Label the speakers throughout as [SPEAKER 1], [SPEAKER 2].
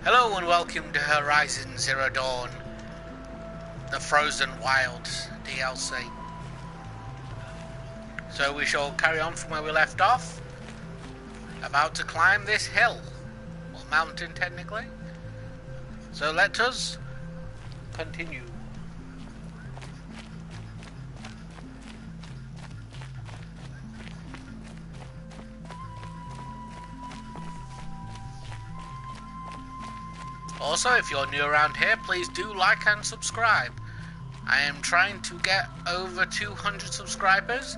[SPEAKER 1] Hello and welcome to Horizon Zero Dawn, the Frozen Wilds DLC. So we shall carry on from where we left off, about to climb this hill, or mountain technically. So let us continue. Also, if you're new around here, please do like and subscribe. I am trying to get over 200 subscribers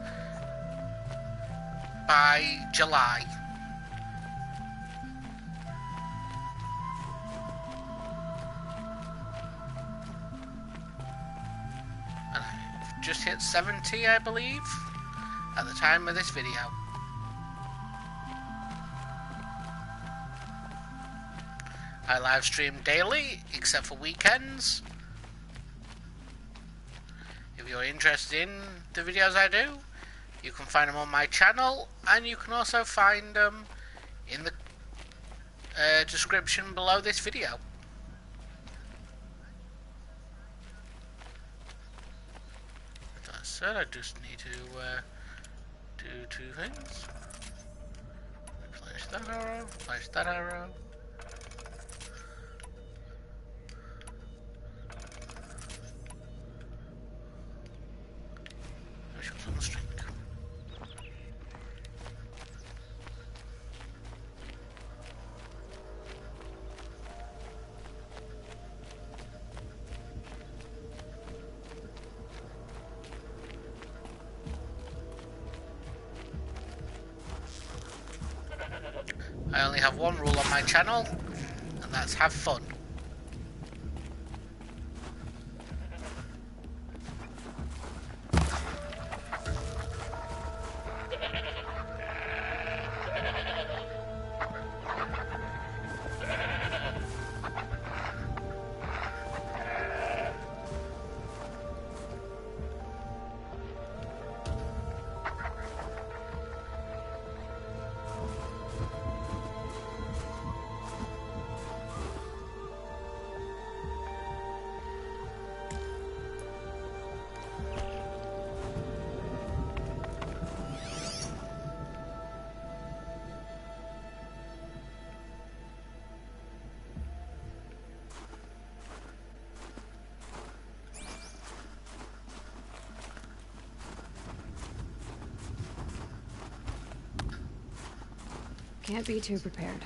[SPEAKER 1] by July. And I've just hit 70, I believe, at the time of this video. I live stream daily, except for weekends. If you're interested in the videos I do, you can find them on my channel, and you can also find them in the description below this video. With that said, I just need to do two things. Replace that arrow, replace that arrow. On the string. I only have one rule on my channel, and that's have fun.
[SPEAKER 2] Can't be too prepared.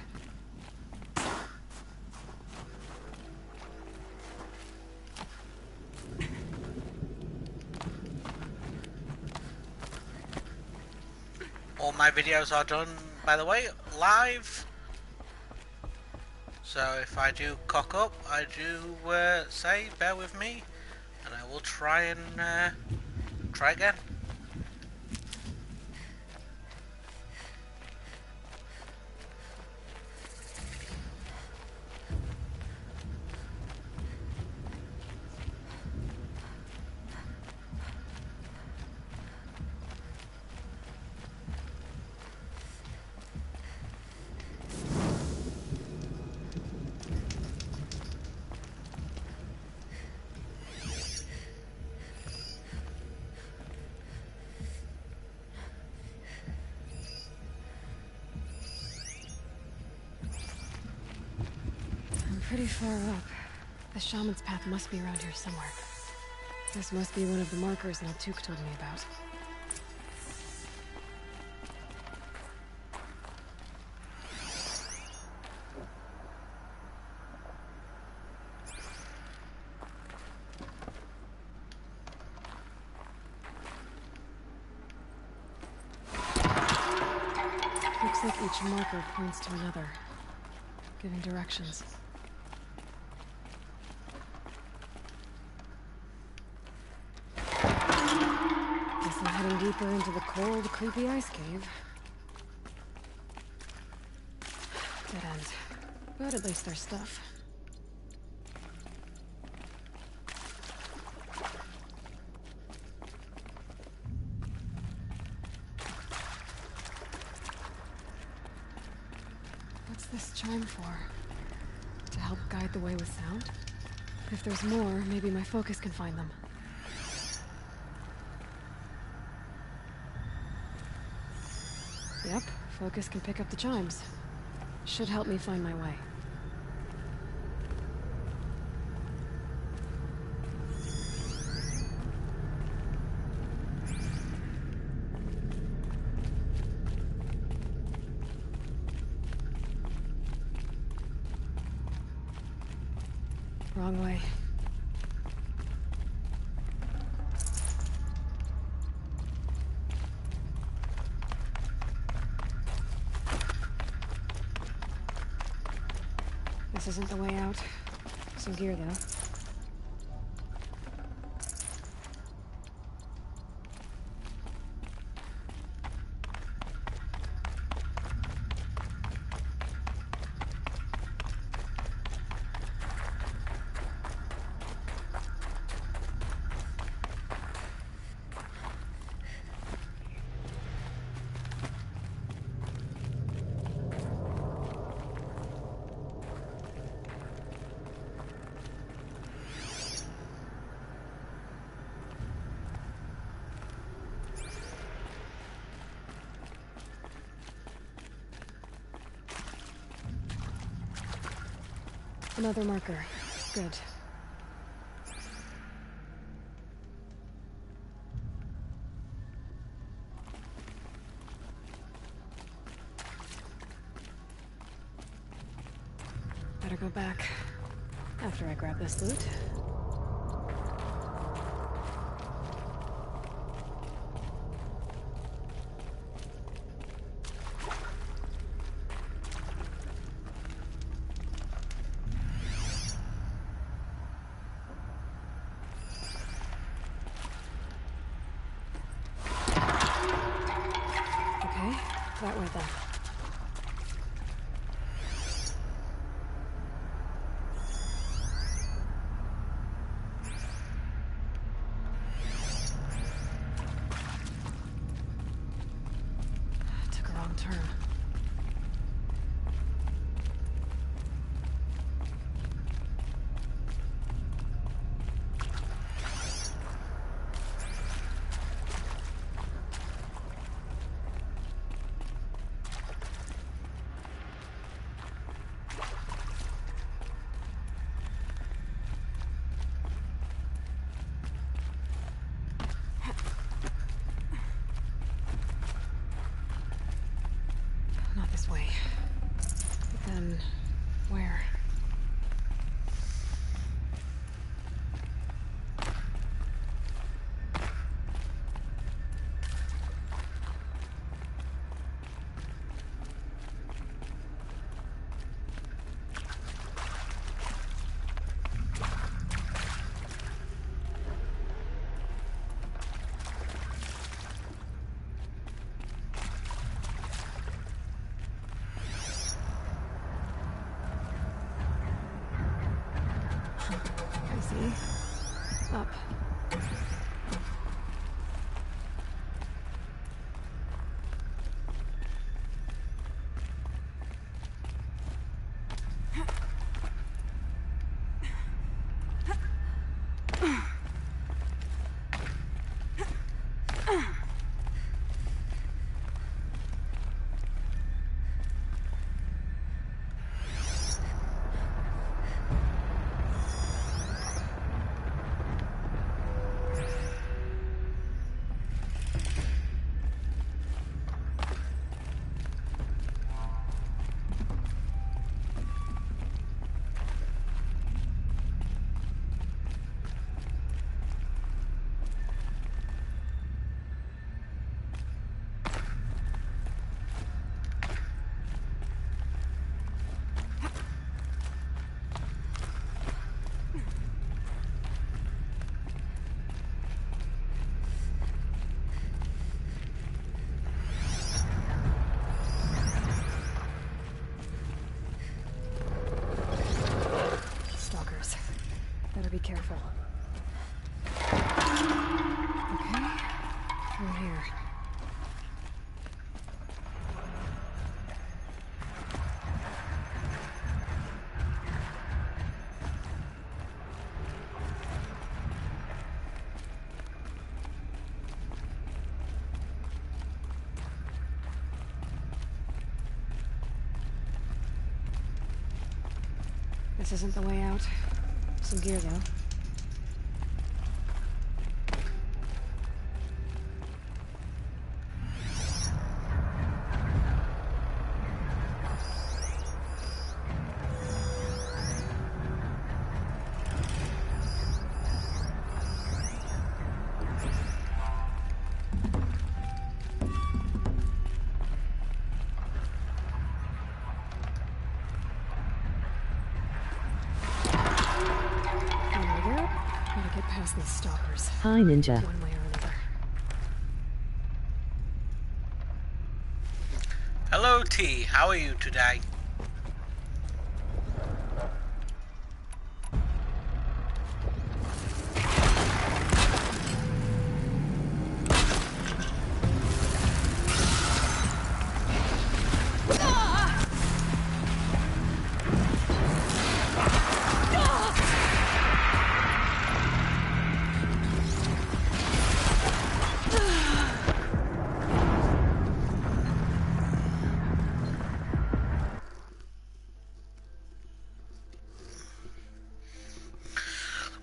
[SPEAKER 1] All my videos are done, by the way, live. So if I do cock up, I do say bear with me, and I will try and try again.
[SPEAKER 2] Pretty far up. The shaman's path must be around here somewhere. This must be one of the markers Naltuk told me about. Looks like each marker points to another, giving directions. I'm heading deeper into the cold, creepy ice cave. Dead end. But at least there's stuff. What's this chime for? To help guide the way with sound? If there's more, maybe my focus can find them. Yep, focus can pick up the chimes. Should help me find my way. Wrong way. This isn't the way out. Some gear, though. Another marker. Good. Better go back after I grab this loot. That way, then. Took a wrong turn. Not this way. But then, where? Up. Better be careful. Okay, through here. This isn't the way out. Some gear, though. Gotta get past these stalkers.
[SPEAKER 3] Hi, Ninja.
[SPEAKER 2] One way or another.
[SPEAKER 1] Hello, T. How are you today?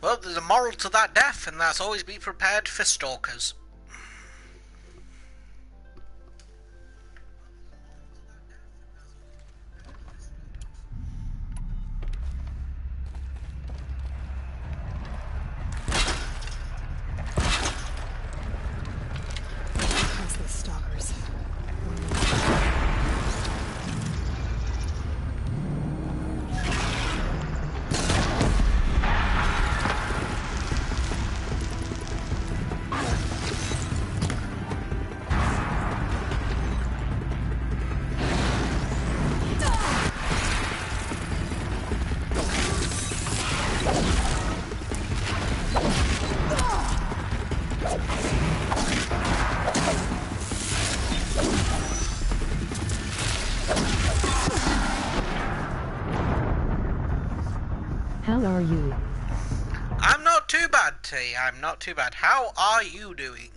[SPEAKER 1] Well, there's a moral to that death, and that's always be prepared for stalkers.
[SPEAKER 2] Past these stalkers.
[SPEAKER 3] How are you?
[SPEAKER 1] I'm not too bad, T. I'm not too bad. How are you doing?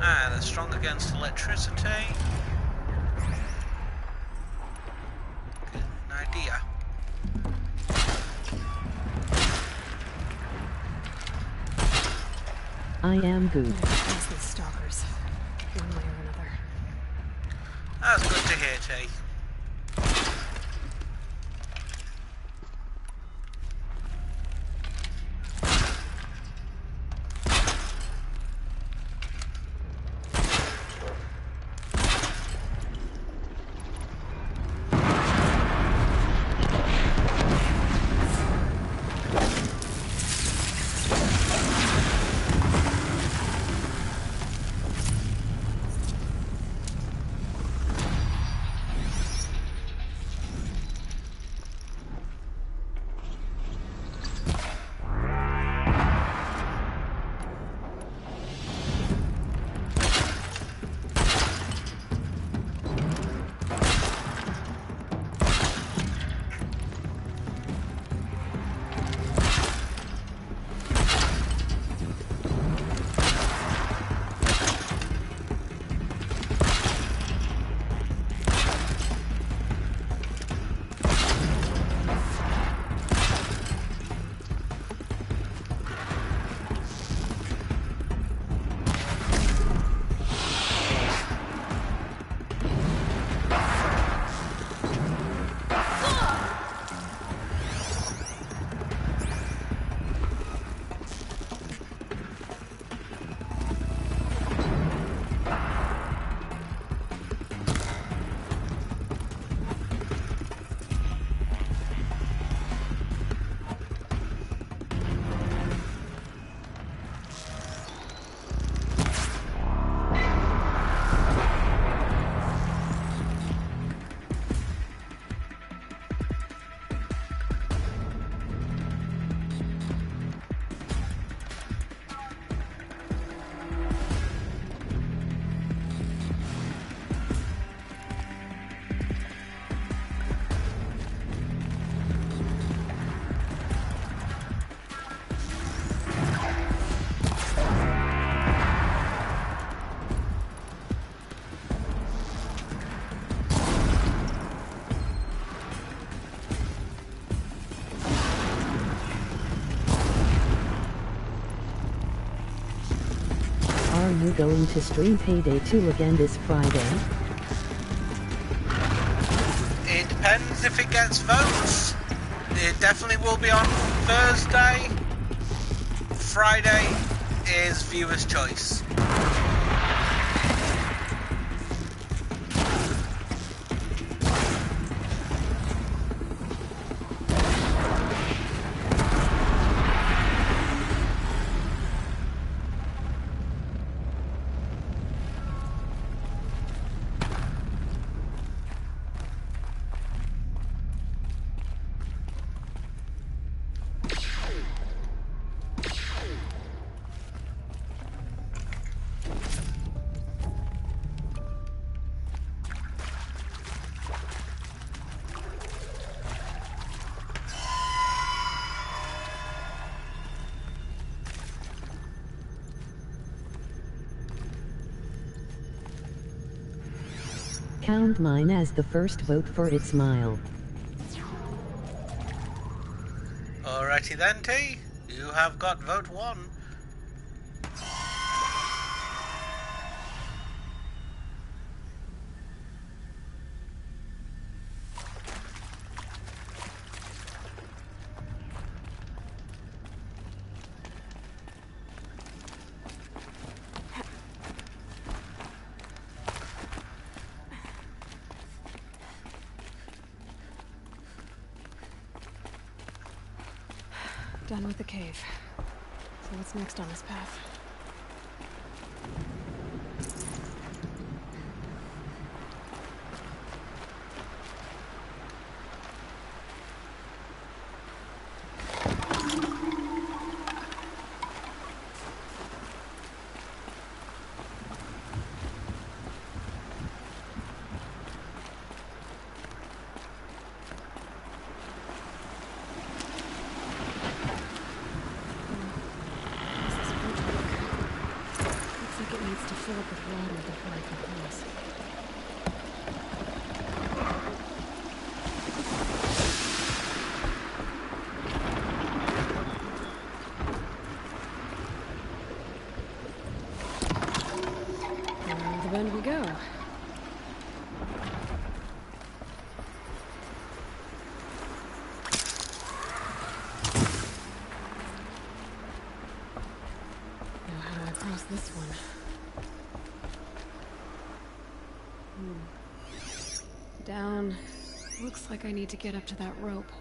[SPEAKER 1] Ah, they're strong against electricity. Good idea.
[SPEAKER 3] I am good.
[SPEAKER 2] Past these stalkers. One way or another.
[SPEAKER 1] That's good to hear, T.
[SPEAKER 3] going to stream Payday 2 again this Friday?
[SPEAKER 1] It depends if it gets votes. It definitely will be on Thursday. Friday is viewer's choice.
[SPEAKER 3] Count mine as the first vote for It's Smile.
[SPEAKER 1] Alrighty then, T. You have got vote 1.
[SPEAKER 2] Done with the cave. So what's next on this path? To fill up with water before I can cross. Around the bend we go. Now how do I cross this one? Down. Looks like I need to get up to that rope.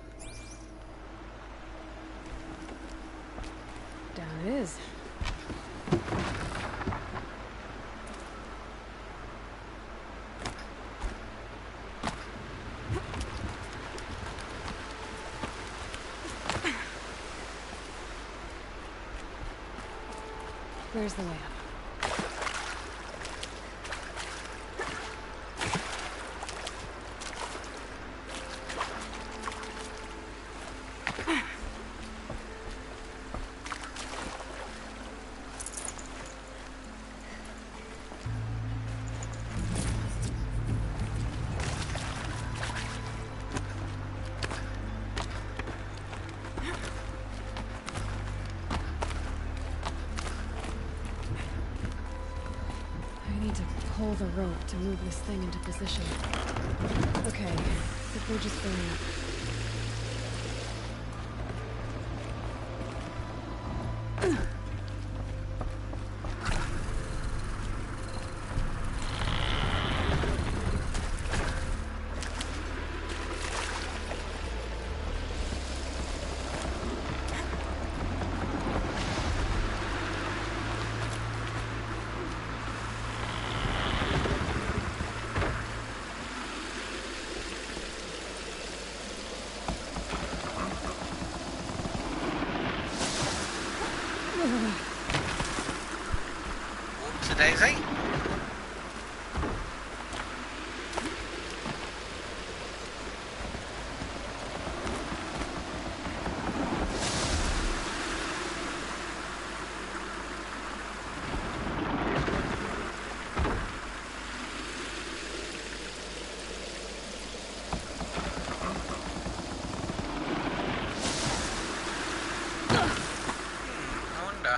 [SPEAKER 2] Down it is. Where's the way up? Pull the rope to move this thing into position. Okay, the bridge is filling up.
[SPEAKER 1] Daisy. I wonder.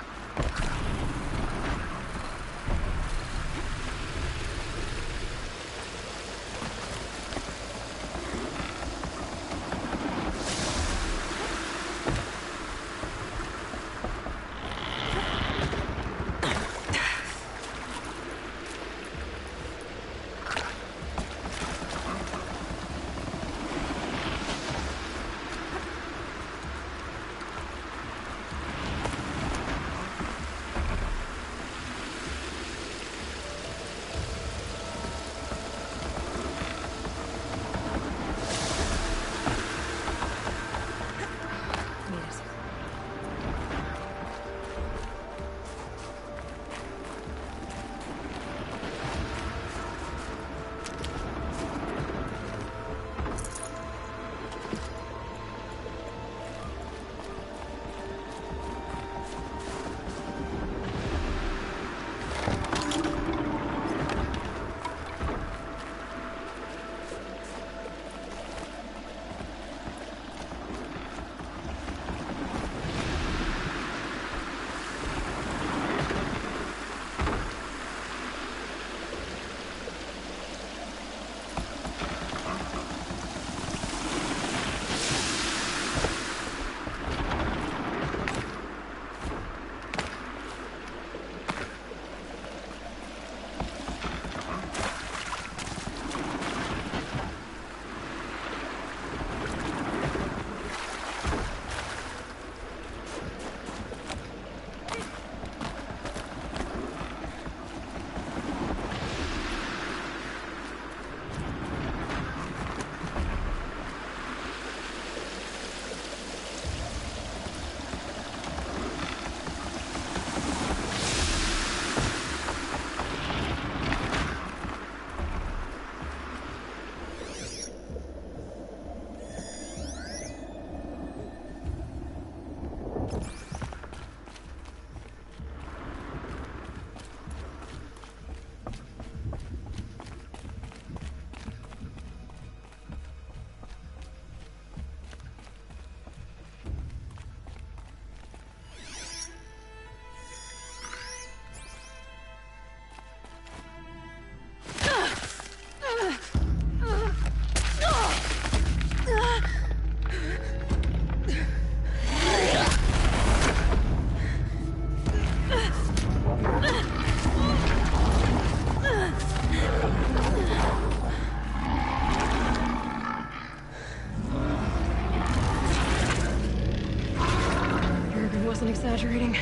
[SPEAKER 2] wasn't exaggerating.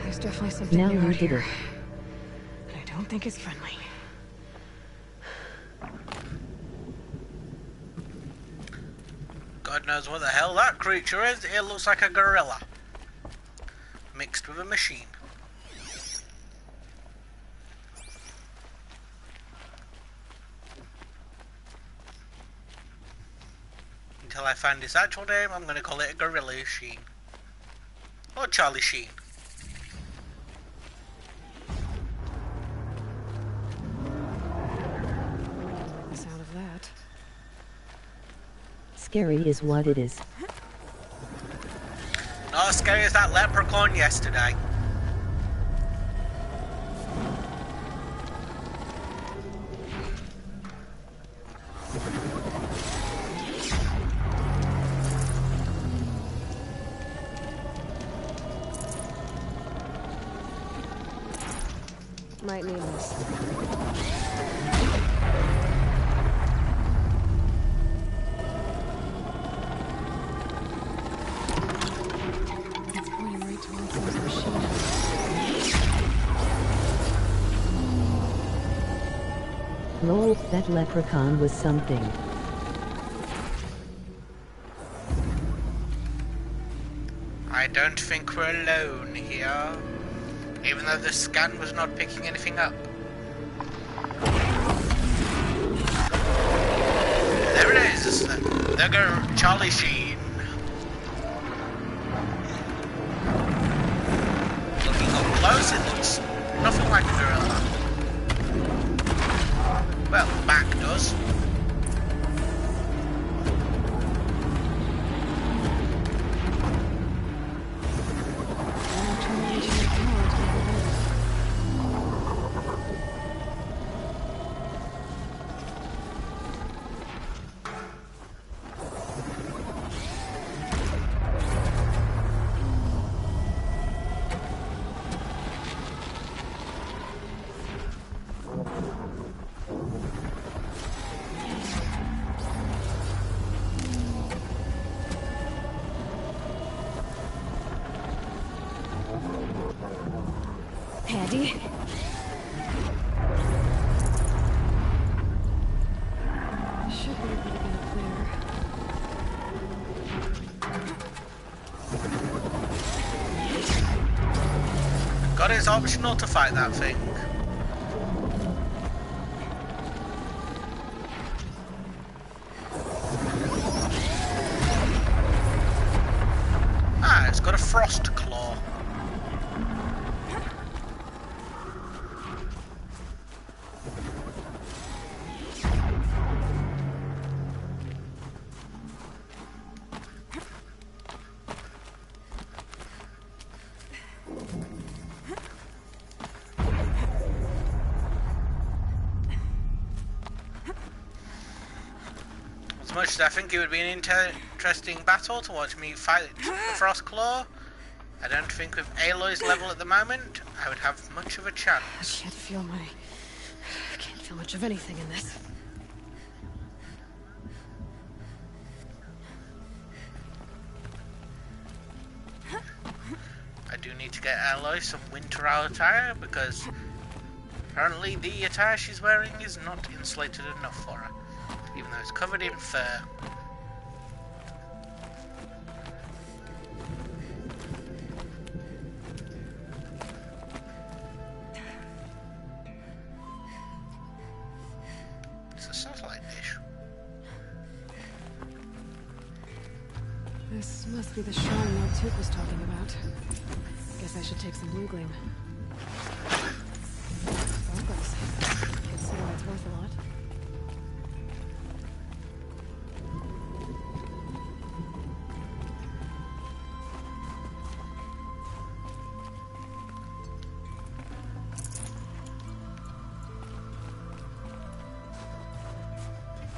[SPEAKER 2] There's definitely something
[SPEAKER 3] Now
[SPEAKER 2] new
[SPEAKER 3] you
[SPEAKER 2] out
[SPEAKER 3] did
[SPEAKER 2] here.
[SPEAKER 3] it.
[SPEAKER 2] And I don't think it's friendly.
[SPEAKER 1] God knows what the hell that creature is. It looks like a gorilla mixed with a machine. Until I find its actual name, I'm going to call it a gorilla Sheen. Or Charlie Sheen.
[SPEAKER 2] The sound of that.
[SPEAKER 3] Scary is what it is.
[SPEAKER 1] Not as scary as that leprechaun yesterday.
[SPEAKER 2] Might need this. It's pointing right towards those machines.
[SPEAKER 3] Lol, that leprechaun was something.
[SPEAKER 1] I don't think we're alone here. Even though the scan was not picking anything up. There it is! The girl, Charlie Sheen. Looking up close, it looks nothing like a gorilla. Well, the back does.
[SPEAKER 2] Handy. Should be able to get up there.
[SPEAKER 1] God, it's optional to fight that thing. Ah, it's got a frost claw. As much as I think it would be an interesting battle to watch me fight the Frostclaw, I don't think with Aloy's level at the moment, I would have much of a chance.
[SPEAKER 2] I can't feel much of anything in this.
[SPEAKER 1] I do need to get Aloy some winter attire because apparently the attire she's wearing is not insulated enough for her, even though it's covered in fur. It's a satellite dish.
[SPEAKER 2] This must be the shrine Maltuk was talking about. Guess I should take some blue gleam. Sparkles. Can see why it's worth a lot.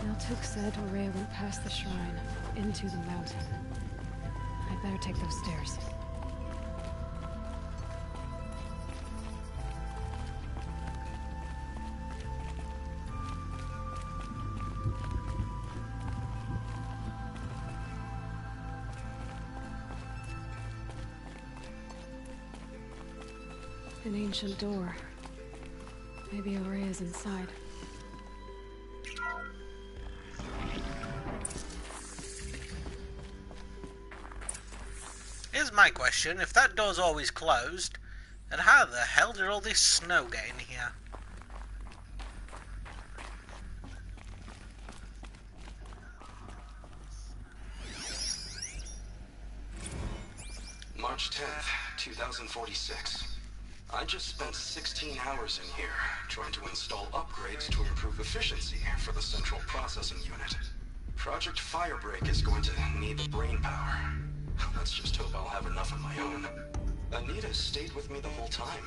[SPEAKER 2] Maltuk said Aurea went past the shrine, into the mountain. I'd better take those stairs. An ancient door. Maybe Aurea's inside.
[SPEAKER 1] Here's my question. If that door's always closed, then how the hell did all this snow get in here?
[SPEAKER 4] March 10th, 2046. I just spent 16 hours in here trying to install upgrades to improve efficiency for the central processing unit. Project Firebreak is going to need the brain power. Let's just hope I'll have enough of my own. Anita stayed with me the whole time.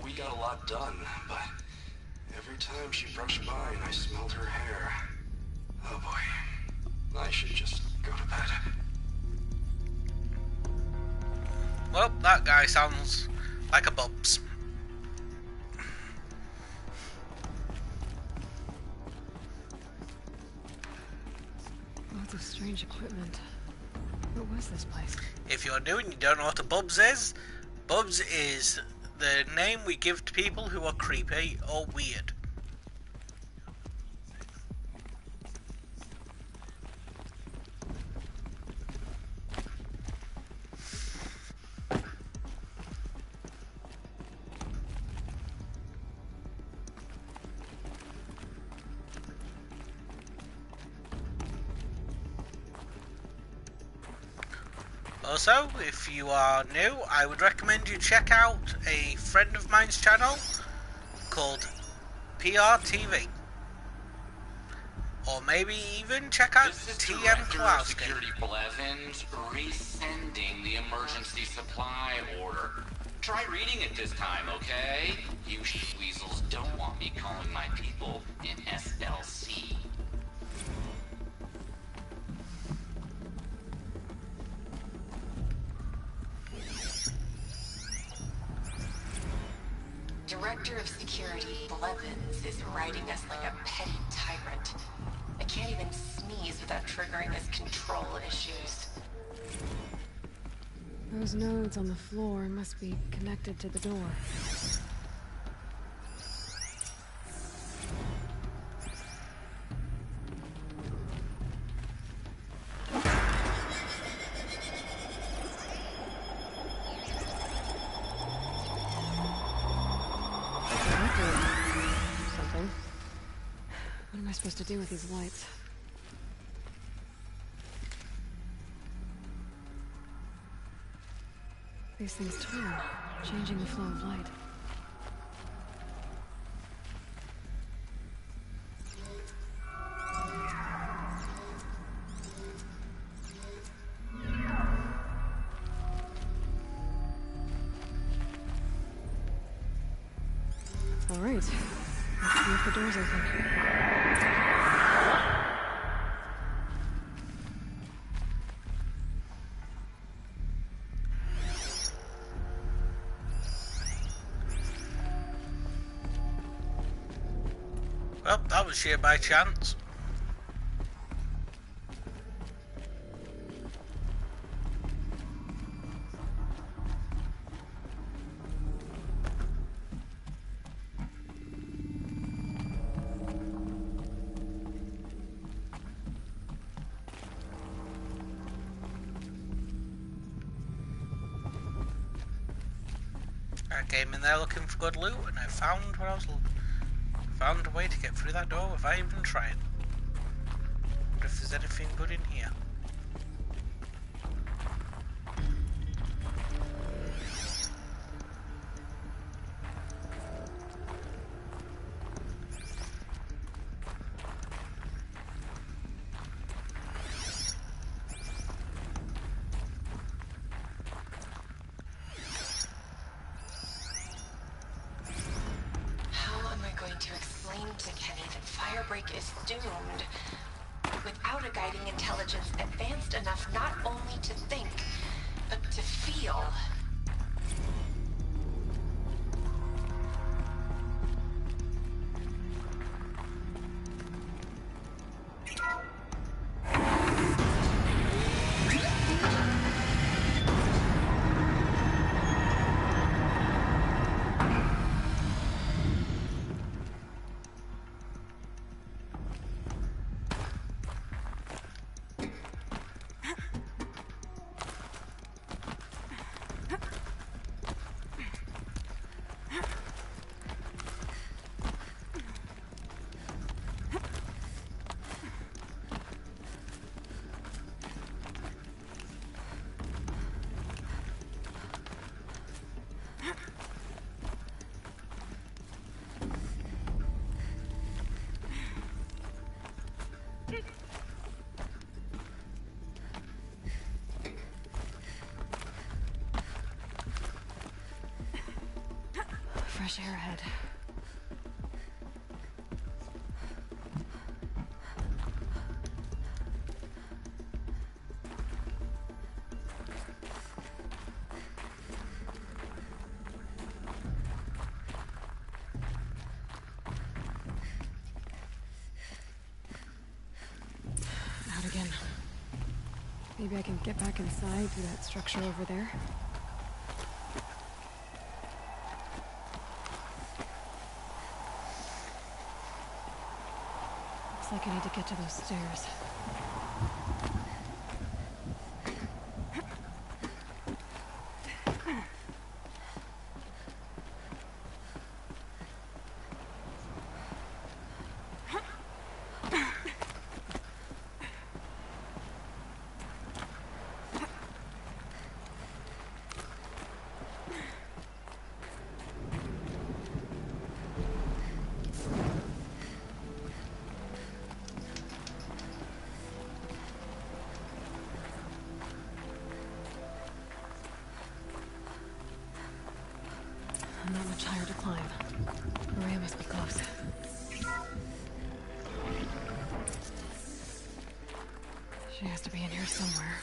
[SPEAKER 4] We got a lot done, but every time she brushed by and I smelled her hair... Oh boy. I should just go to bed.
[SPEAKER 1] Well, that guy sounds like a Bubs.
[SPEAKER 2] Lots of strange equipment. What was this place?
[SPEAKER 1] If you're new and you don't know what a Bubs is the name we give to people who are creepy or weird. Also, if you are new, I would recommend you check out a friend of mine's channel called PRTV. Or maybe even check out TM
[SPEAKER 5] Director of
[SPEAKER 1] Kowalski.
[SPEAKER 5] Security Blevins resending the emergency supply order. Try reading it this time, okay? You weasels don't want me calling my people in SLC.
[SPEAKER 6] Director of Security Blevins is riding us like a petty tyrant. I can't even sneeze without triggering his control issues.
[SPEAKER 2] Those nodes on the floor must be connected to the door. Something. What am I supposed to do with these lights? These things turn, changing the flow of light. All right, let's see if the door's open.
[SPEAKER 1] Well, that was sheer by chance. I came in there looking for good loot, and I found what I was looking. Found a way to get through that door without even trying. Wonder if there's anything good in here.
[SPEAKER 6] To explain to Kenny that Firebreak is doomed without a guiding intelligence advanced enough not only to think, but to feel.
[SPEAKER 2] fresh air ahead. Out again. Maybe I can get back inside through that structure over there. Looks like I need to get to those stairs. Not much higher to climb. Maria must be close. She has to be in here somewhere.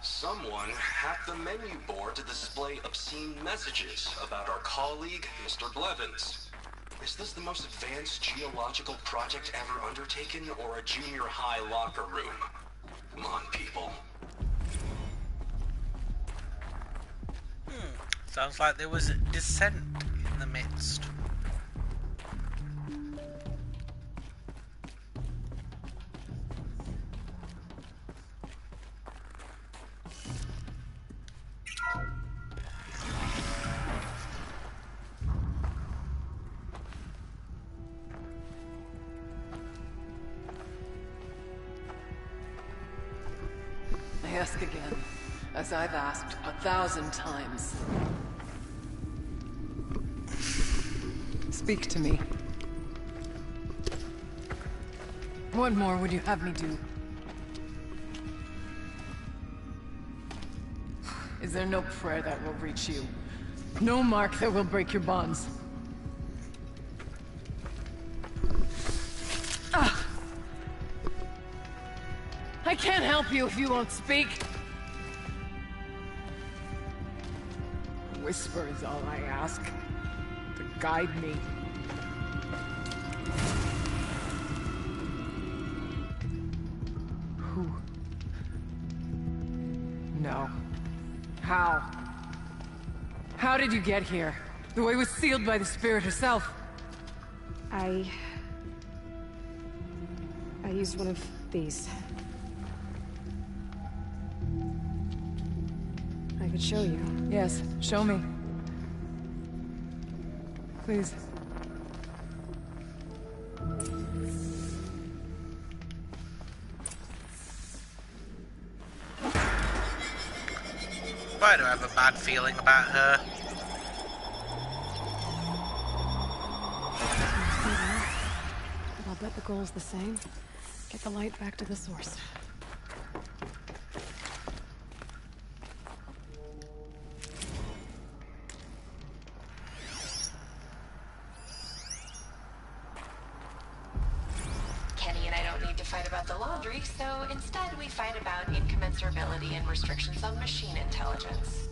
[SPEAKER 4] Someone hacked the menu board to display obscene messages about our colleague, Mr. Blevins. Is this the most advanced geological project ever undertaken, or a junior high locker room? Come on, people.
[SPEAKER 1] Sounds like there was dissent in the midst.
[SPEAKER 7] I ask again, as I've asked 1,000 times. Speak to me. What more would you have me do? Is there no prayer that will reach you? No mark that will break your bonds? I can't help you if you won't speak. A whisper is all I ask. To guide me. Who? No. How? How did you get here? The way was sealed by the spirit herself.
[SPEAKER 2] I used one of these. I could show you.
[SPEAKER 7] Yes, show me. Please.
[SPEAKER 1] Why do I have a bad feeling about her?
[SPEAKER 2] But I'll bet the goal's the same. Get the light back to the source.
[SPEAKER 6] Kenny and I don't need to fight about the laundry, so instead we fight about incommensurability and restrictions on machine intelligence.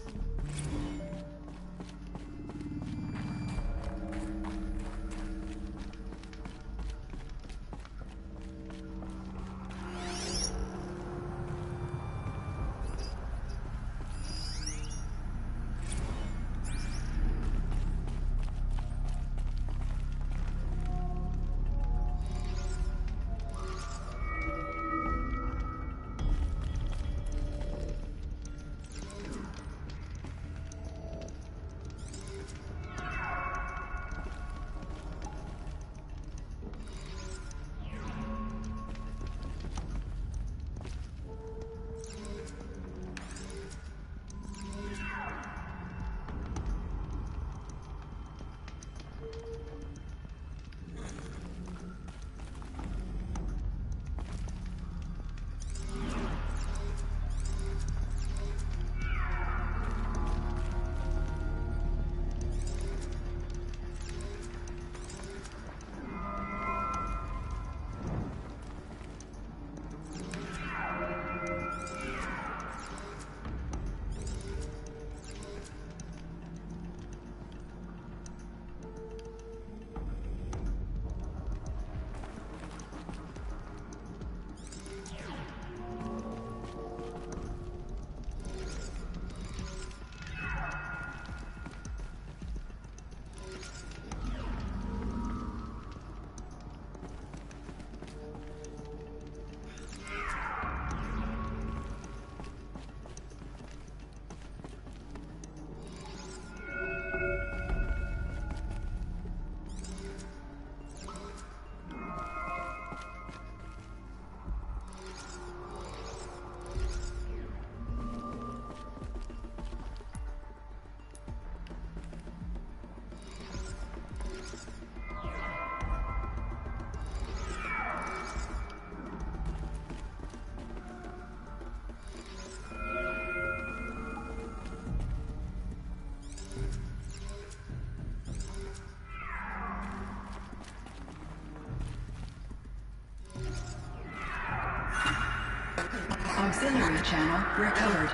[SPEAKER 8] Auxiliary channel recovered.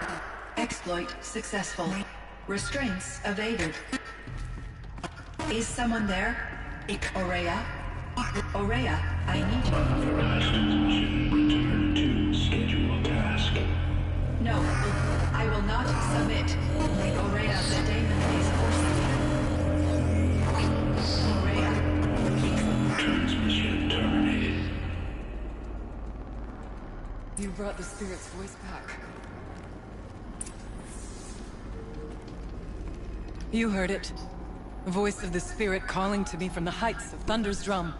[SPEAKER 8] Exploit successful. Restraints evaded. Is someone there? Aurea? Aurea, I need you.
[SPEAKER 9] Return to scheduled task.
[SPEAKER 8] No, I will not submit. Aurea, the daemon is forcing me. Aurea.
[SPEAKER 9] Transmission terminated.
[SPEAKER 7] You brought the spirit's voice back. You heard it. The voice of the spirit calling to me from the heights of Thunder's drum.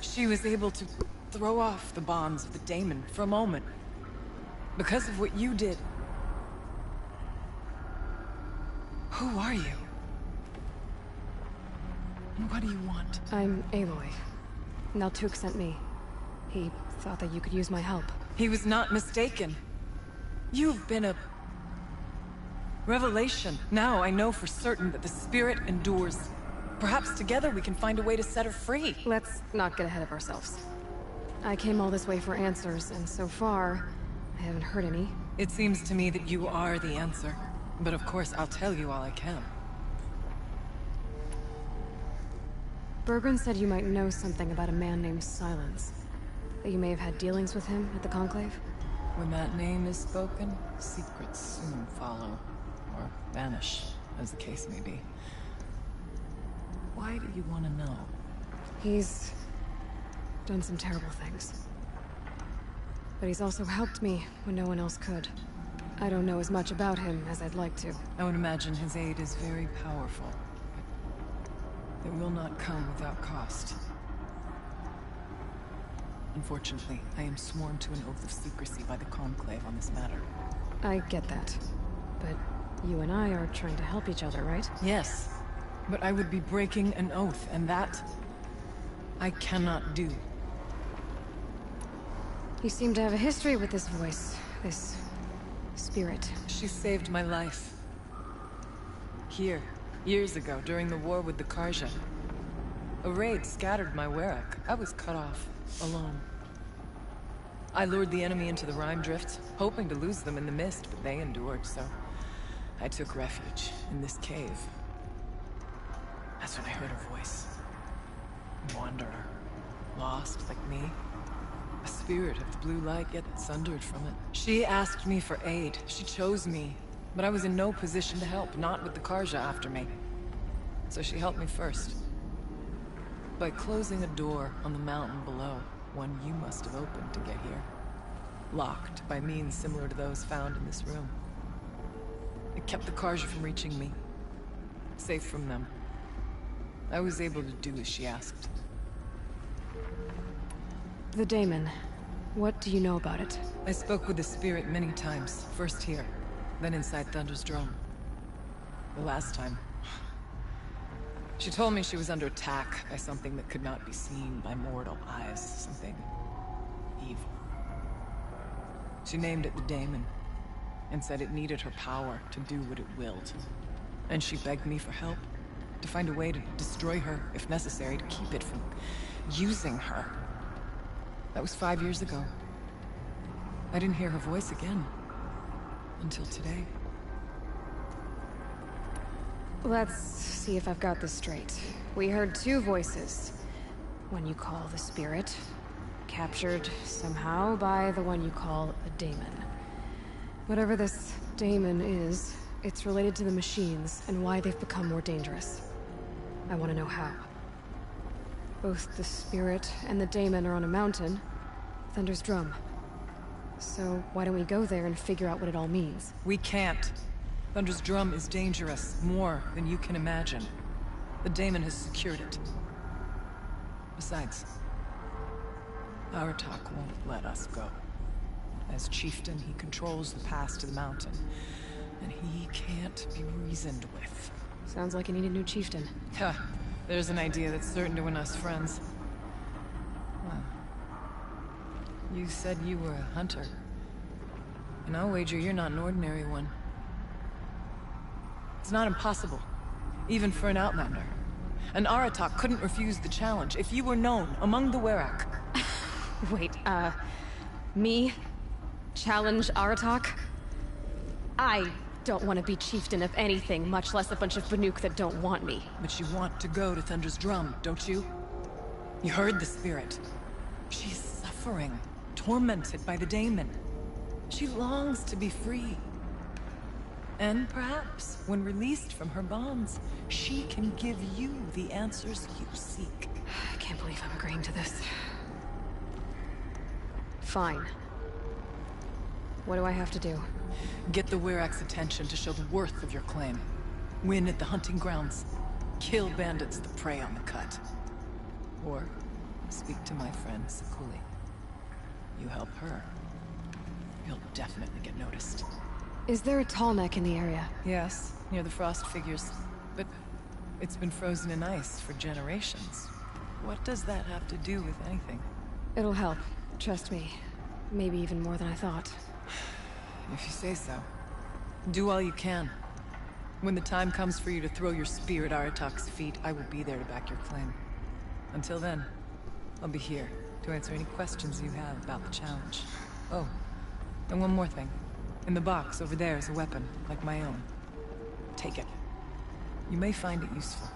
[SPEAKER 7] She was able to throw off the bonds of the daemon for a moment. Because of what you did. Who are you? And what do you want?
[SPEAKER 2] I'm Aloy. Naltuk sent me. He thought that you could use my help.
[SPEAKER 7] He was not mistaken. You've been a revelation. Now I know for certain that the spirit endures. Perhaps together we can find a way to set her free.
[SPEAKER 2] Let's not get ahead of ourselves. I came all this way for answers, and so far, I haven't heard any.
[SPEAKER 7] It seems to me that you are the answer. But of course, I'll tell you all I can.
[SPEAKER 2] Bergren said you might know something about a man named Silence. That you may have had dealings with him at the Conclave?
[SPEAKER 7] When that name is spoken, secrets soon follow. Or vanish, as the case may be. Why do you want to know?
[SPEAKER 2] He's done some terrible things. But he's also helped me when no one else could. I don't know as much about him as I'd like to.
[SPEAKER 7] I would imagine his aid is very powerful. It will not come without cost. Unfortunately, I am sworn to an oath of secrecy by the Conclave on this matter.
[SPEAKER 2] I get that. But you and I are trying to help each other, right?
[SPEAKER 7] Yes. But I would be breaking an oath, and that I cannot do.
[SPEAKER 2] You seem to have a history with this voice, this spirit.
[SPEAKER 7] She saved my life. Here, years ago, during the war with the Karja. A raid scattered my Werak. I was cut off, alone. I lured the enemy into the Rime Drift, hoping to lose them in the mist, but they endured, so I took refuge in this cave. That's when I heard her voice. A wanderer. Lost, like me. A spirit of the blue light, yet sundered from it. She asked me for aid. She chose me. But I was in no position to help, not with the Karja after me. So she helped me first. By closing a door on the mountain below, one you must have opened to get here. Locked by means similar to those found in this room. It kept the Karja from reaching me. Safe from them. I was able to do as she asked.
[SPEAKER 2] The daemon. What do you know about it?
[SPEAKER 7] I spoke with the spirit many times. First here, then inside Thunder's drum. The last time. She told me she was under attack by something that could not be seen by mortal eyes. Something evil. She named it the daemon, and said it needed her power to do what it willed. And she begged me for help. To find a way to destroy her, if necessary, to keep it from using her. That was 5 years ago. I didn't hear her voice again. Until today.
[SPEAKER 2] Let's see if I've got this straight. We heard two voices. One you call the spirit, captured somehow by the one you call a daemon. Whatever this daemon is, it's related to the machines and why they've become more dangerous. I want to know how. Both the spirit and the daemon are on a mountain, Thunder's drum. So why don't we go there and figure out what it all means?
[SPEAKER 7] We can't. Thunder's drum is dangerous, more than you can imagine. The daemon has secured it. Besides, Aratak won't let us go. As chieftain, he controls the pass to the mountain, and he can't be reasoned with.
[SPEAKER 2] Sounds like you need a new chieftain.
[SPEAKER 7] Huh. There's an idea that's certain to win us friends. Well, you said you were a hunter. And I'll wager you're not an ordinary one. It's not impossible, even for an outlander. An Aratak couldn't refuse the challenge if you were known among the Werak.
[SPEAKER 2] Wait, me? Challenge Aratak? I don't want to be chieftain of anything, much less a bunch of Banuk that don't want me.
[SPEAKER 7] But you want to go to Thunder's Drum, don't you? You heard the spirit. She's suffering, tormented by the daemon. She longs to be free. And perhaps, when released from her bonds, she can give you the answers you seek.
[SPEAKER 2] I can't believe I'm agreeing to this. Fine. What do I have to do?
[SPEAKER 7] Get the Werak's attention to show the worth of your claim. Win at the hunting grounds. Kill bandits that prey on the cut. Or speak to my friend Sakuli. You help her, you'll definitely get noticed.
[SPEAKER 2] Is there a tall neck in the area?
[SPEAKER 7] Yes, near the frost figures. But it's been frozen in ice for generations. What does that have to do with anything?
[SPEAKER 2] It'll help. Trust me. Maybe even more than I thought.
[SPEAKER 7] If you say so. Do all you can. When the time comes for you to throw your spear at Aratak's feet, I will be there to back your claim. Until then, I'll be here to answer any questions you have about the challenge. Oh, and one more thing. In the box over there is a weapon, like my own. Take it. You may find it useful.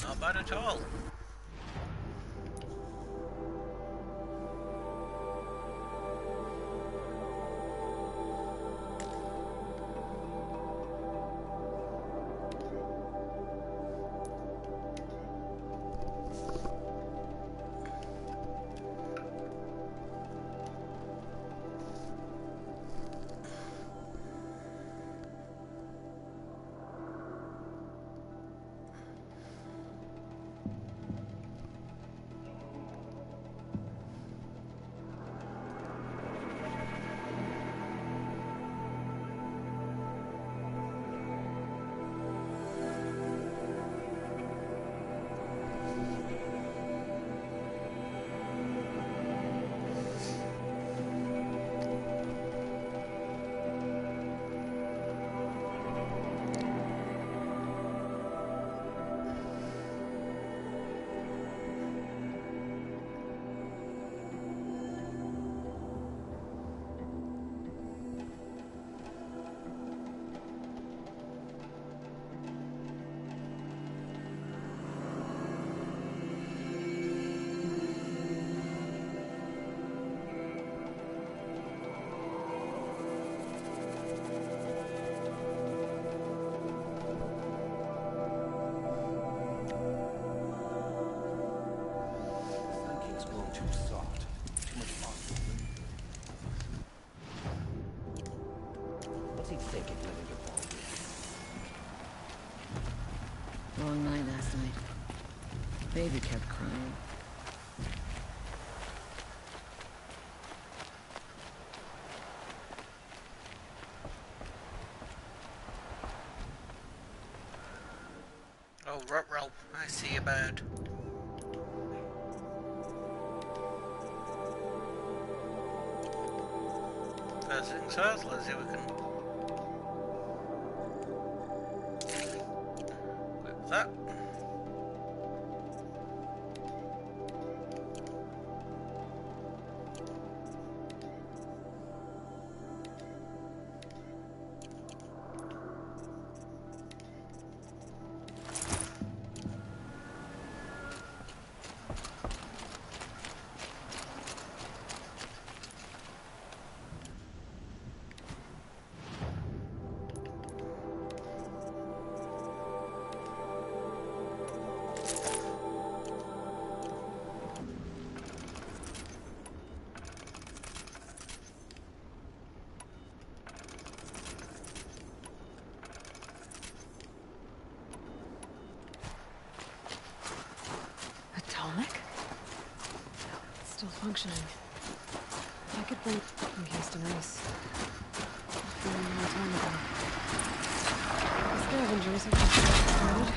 [SPEAKER 1] Not bad at all.
[SPEAKER 10] Long night last night. Baby kept crying.
[SPEAKER 1] Oh, ruh-roh, I see a bird. First things first, let's see if we can whip that.
[SPEAKER 2] functioning. I could bring encased in ice. A long time ago. The scavengers have just started.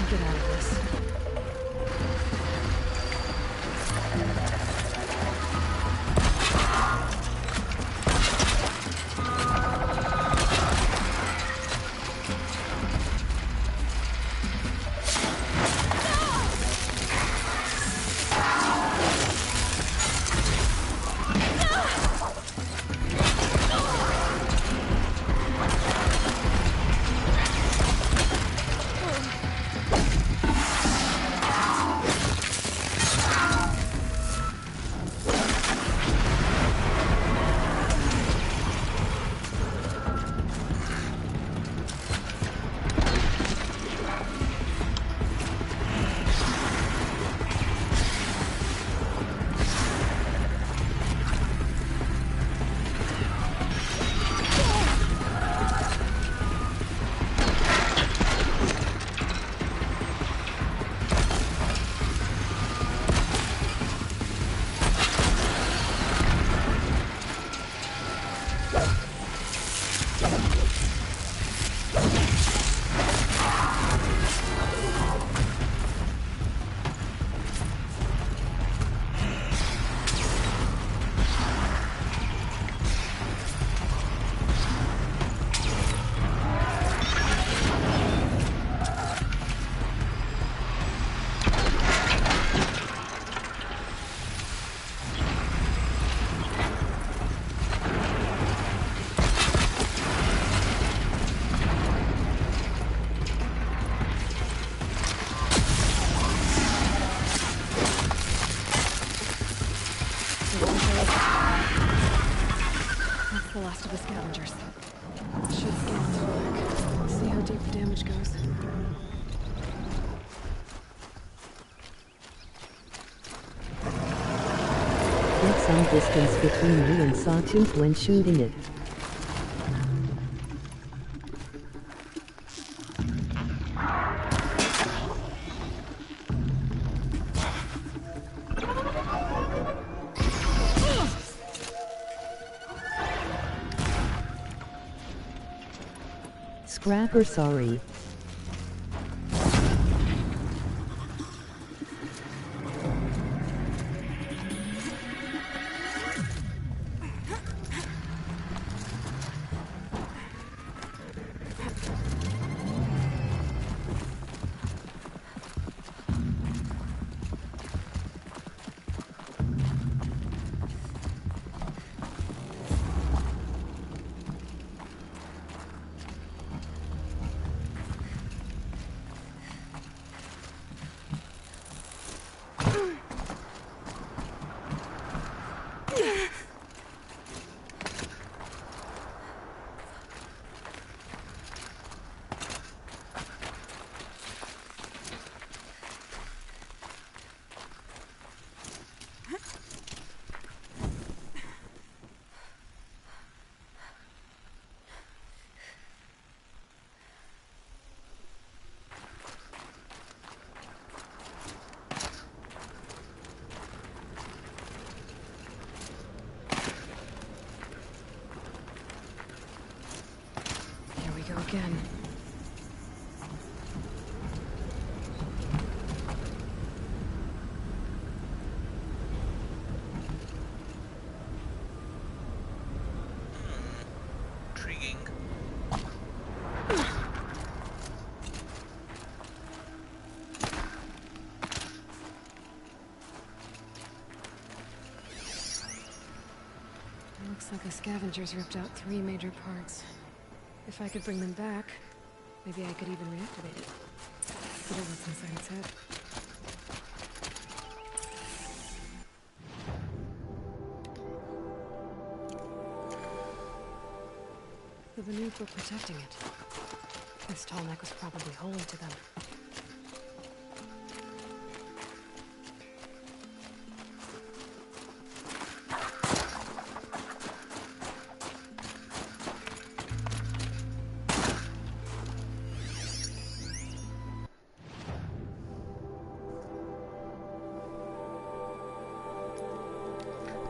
[SPEAKER 2] Get out of this. That's the last of the scavengers. Should scan the back. See how deep the damage goes.
[SPEAKER 3] Get some distance between you and Sawtooth when shooting it. Scrapper, sorry.
[SPEAKER 2] Again.
[SPEAKER 1] Intriguing.
[SPEAKER 2] Looks like The scavengers ripped out 3 major parts. If I could bring them back, maybe I could even reactivate it. Put what's inside its head. The Banuk were protecting it. This tall neck was probably holy to them.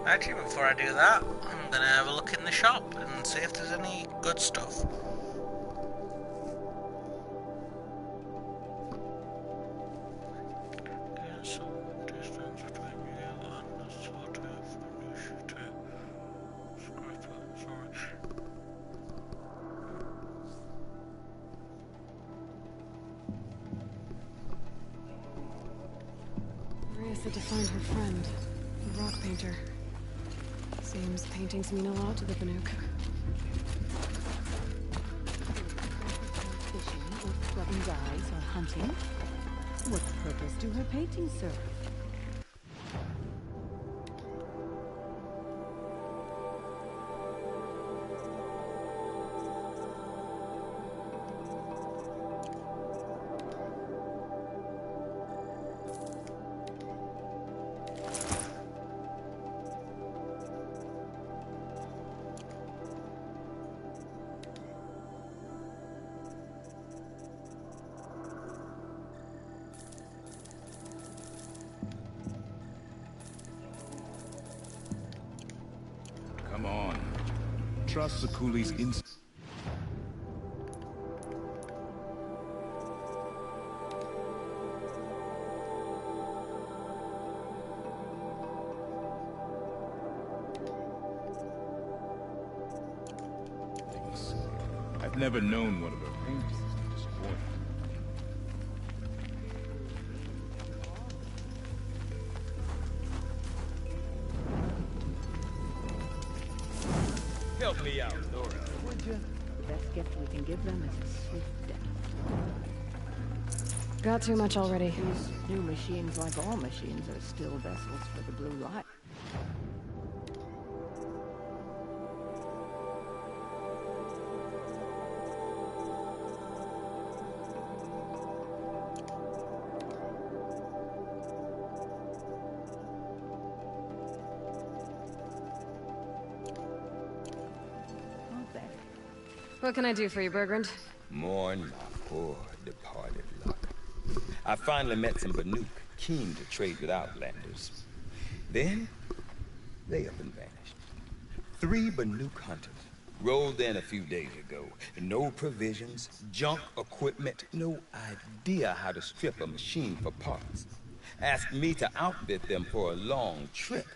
[SPEAKER 1] Actually, before I do that, I'm gonna have a look in the shop and see if there's any good stuff.
[SPEAKER 2] Maria said to find her friend, the rock painter. Seems paintings mean a lot to the Banuk.
[SPEAKER 3] Fishing or scrubbing dyes or hunting? What purpose do her paintings serve?
[SPEAKER 11] Come on. Trust the coolie's instinct. I've never known one of her paintings to disappoint.
[SPEAKER 12] Help me out, Nora.
[SPEAKER 3] Would you? The best gift we can give them is a swift death.
[SPEAKER 2] Got too much already.
[SPEAKER 3] These new machines, like all machines, are still vessels for the blue light.
[SPEAKER 2] What can I do for you, Bergrand?
[SPEAKER 12] Mourn my poor departed luck. I finally met some Banuk, keen to trade with Outlanders. Then, they up and vanished. 3 Banuk hunters rolled in a few days ago. No provisions, junk equipment, no idea how to strip a machine for parts. Asked me to outfit them for a long trip.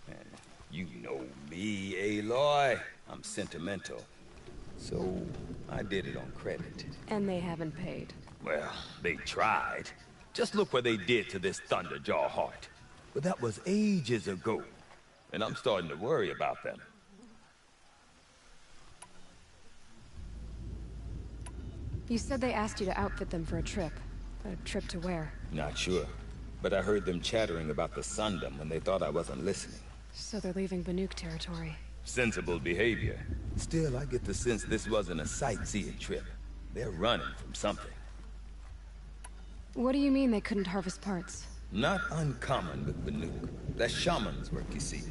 [SPEAKER 12] And you know me, Aloy. I'm sentimental. So, I did it on credit.
[SPEAKER 2] And they haven't paid.
[SPEAKER 12] Well, they tried. Just look what they did to this Thunderjaw heart. But that was ages ago. And I'm starting to worry about them.
[SPEAKER 2] You said they asked you to outfit them for a trip. A trip to where?
[SPEAKER 12] Not sure. But I heard them chattering about the Sundom when they thought I wasn't listening.
[SPEAKER 2] So they're leaving Banuk territory.
[SPEAKER 12] Sensible behavior. Still, I get the sense this wasn't a sightseeing trip. They're running from something.
[SPEAKER 2] What do you mean they couldn't harvest parts?
[SPEAKER 12] Not uncommon with Banuk. That's shaman's work, you see.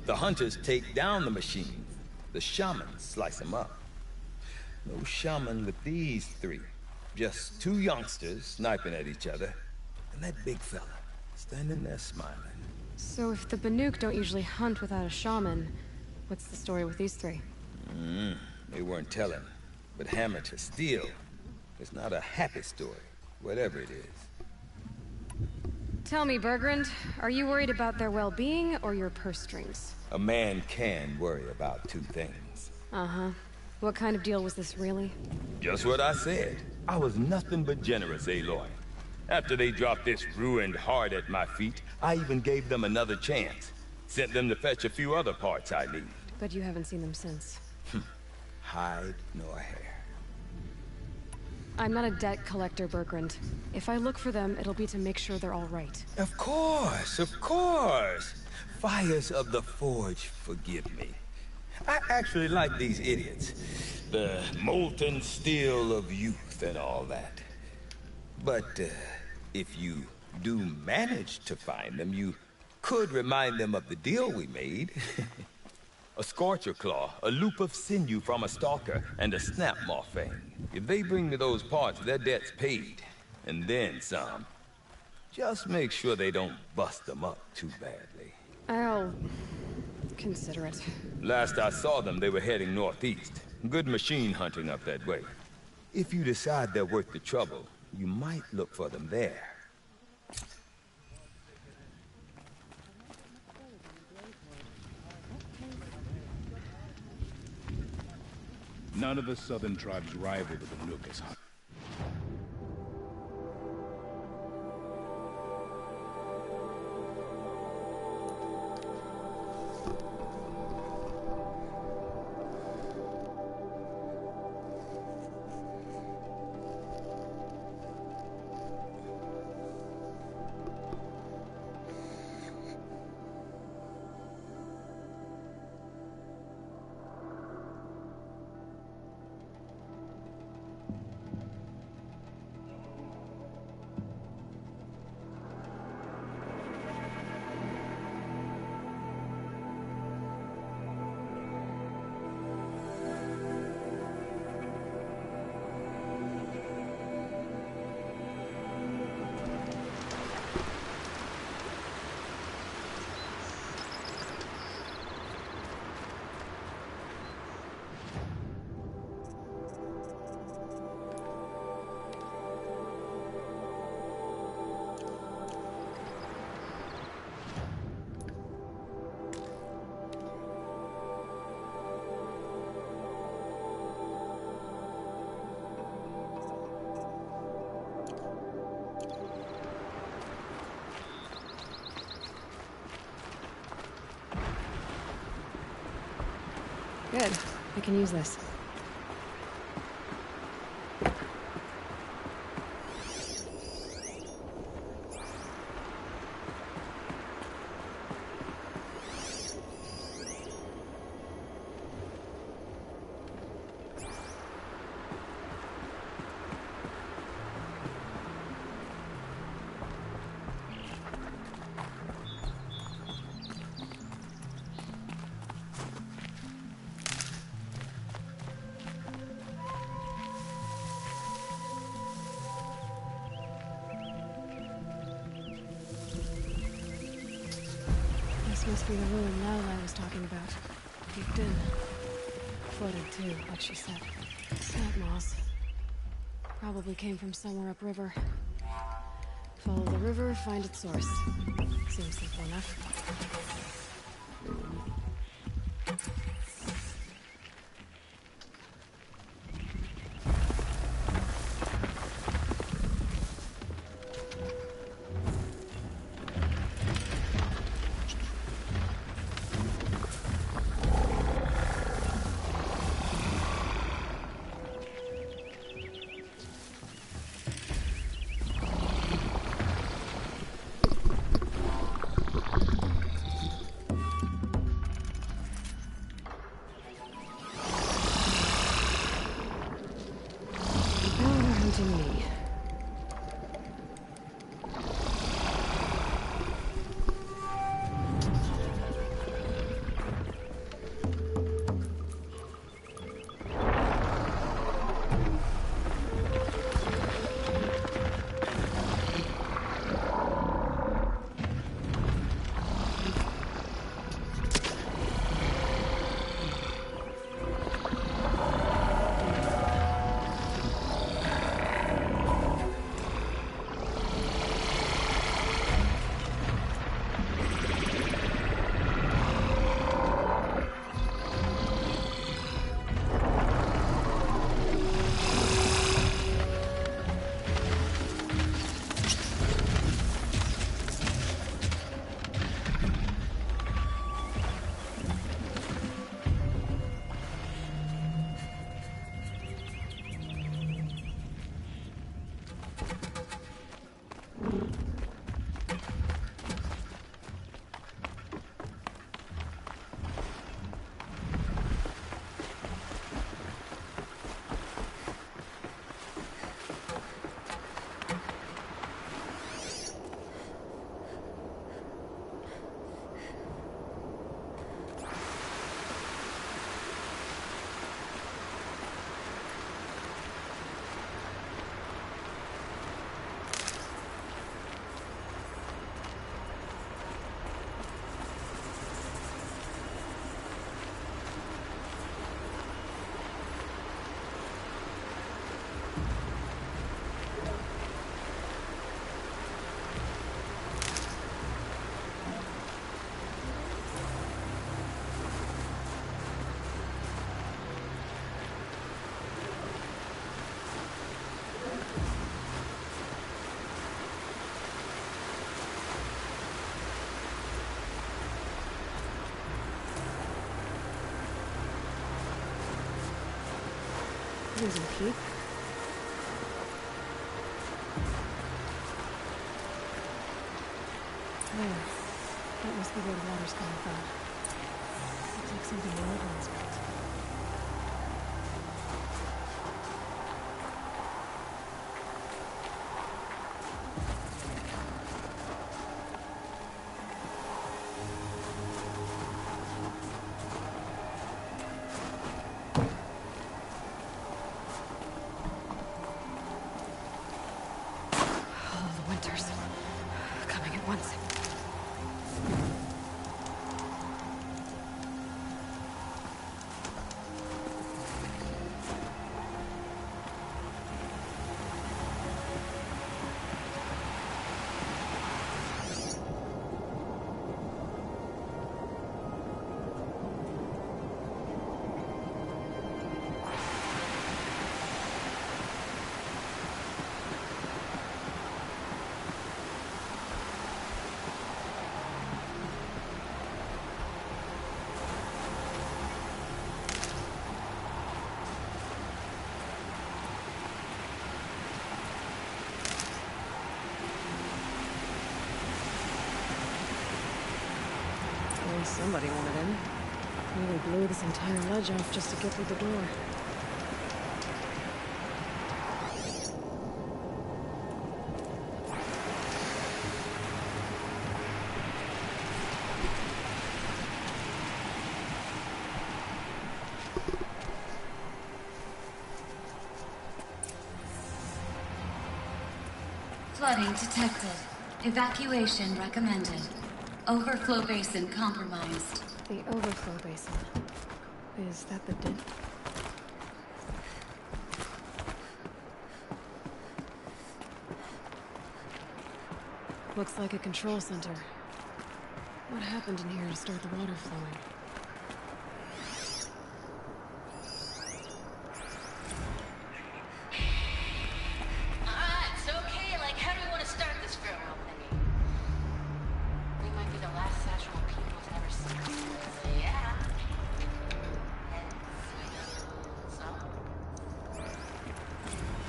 [SPEAKER 12] The hunters take down the machines. The shamans slice them up. No shaman with these 3. Just 2 youngsters sniping at each other. And that big fella, standing there smiling.
[SPEAKER 2] So if the Banuk don't usually hunt without a shaman, what's the story with these 3?
[SPEAKER 12] They weren't telling. But hammer to steel, it's not a happy story, whatever it is.
[SPEAKER 2] Tell me, Bergrand, are you worried about their well-being or your purse strings?
[SPEAKER 12] A man can worry about 2 things.
[SPEAKER 2] Uh-huh. What kind of deal was this, really?
[SPEAKER 12] Just what I said. I was nothing but generous, Aloy. After they dropped this ruined heart at my feet, I even gave them another chance. Sent them to fetch a few other parts I need.
[SPEAKER 2] But you haven't seen them since.
[SPEAKER 12] Hide nor hair.
[SPEAKER 2] I'm not a debt collector, Bergrand. If I look for them, it'll be to make sure they're all right.
[SPEAKER 12] Of course, of course. Fires of the Forge forgive me. I actually like these idiots. The molten steel of youth and all that. But if you do manage to find them, you could remind them of the deal we made. A scorcher claw, a loop of sinew from a stalker, and a snap maw fang. If they bring me those parts, their debt's paid. And then some. Just make sure they don't bust them up too badly.
[SPEAKER 2] I'll consider it.
[SPEAKER 12] Last I saw them, they were heading northeast. Good machine hunting up that way. If you decide they're worth the trouble, you might look for them there.
[SPEAKER 11] None of the southern tribes rival the Banuk as high.
[SPEAKER 2] Good. I can use this. This must be the ruin Lala was talking about. Peeked in. Flooded too, like she said. Snap moss. Probably came from somewhere upriver. Follow the river, find its source. Seems simple enough. Me. Losing Pete. There. That must be where the water's coming from. Looks like something the old ones built. All the winters coming at once. Well, somebody wanted in. Nearly blew this entire ledge off just to get through the door.
[SPEAKER 13] Flooding detected. Evacuation recommended. Overflow basin compromised.
[SPEAKER 2] The overflow basin. Is that the dip? Looks like a control center. What happened in here to start the water flowing?
[SPEAKER 6] It's okay. Like, how do we want to start this farewell thingy? We might be the last Satchel people to ever see this. So, yeah.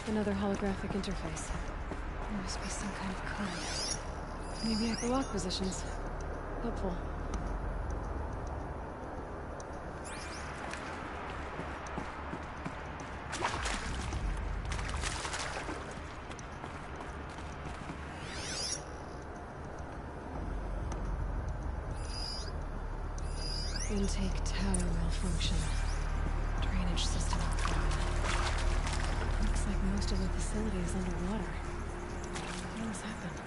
[SPEAKER 2] Another holographic interface. There must be some kind of code. Maybe at the lock positions. Helpful. Intake tower malfunction. Drainage system offline. Looks like most of the facility is underwater. What has happened?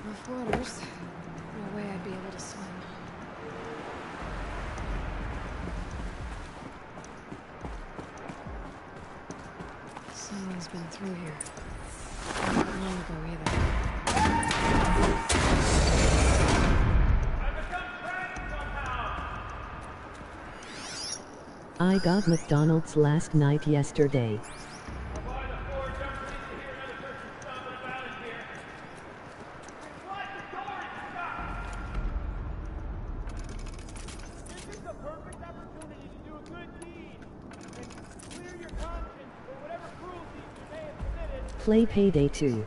[SPEAKER 2] Rough waters. No way I'd be able to swim. Someone's been through here. Not long ago either.
[SPEAKER 3] I got McDonald's last night yesterday. Play Payday 2.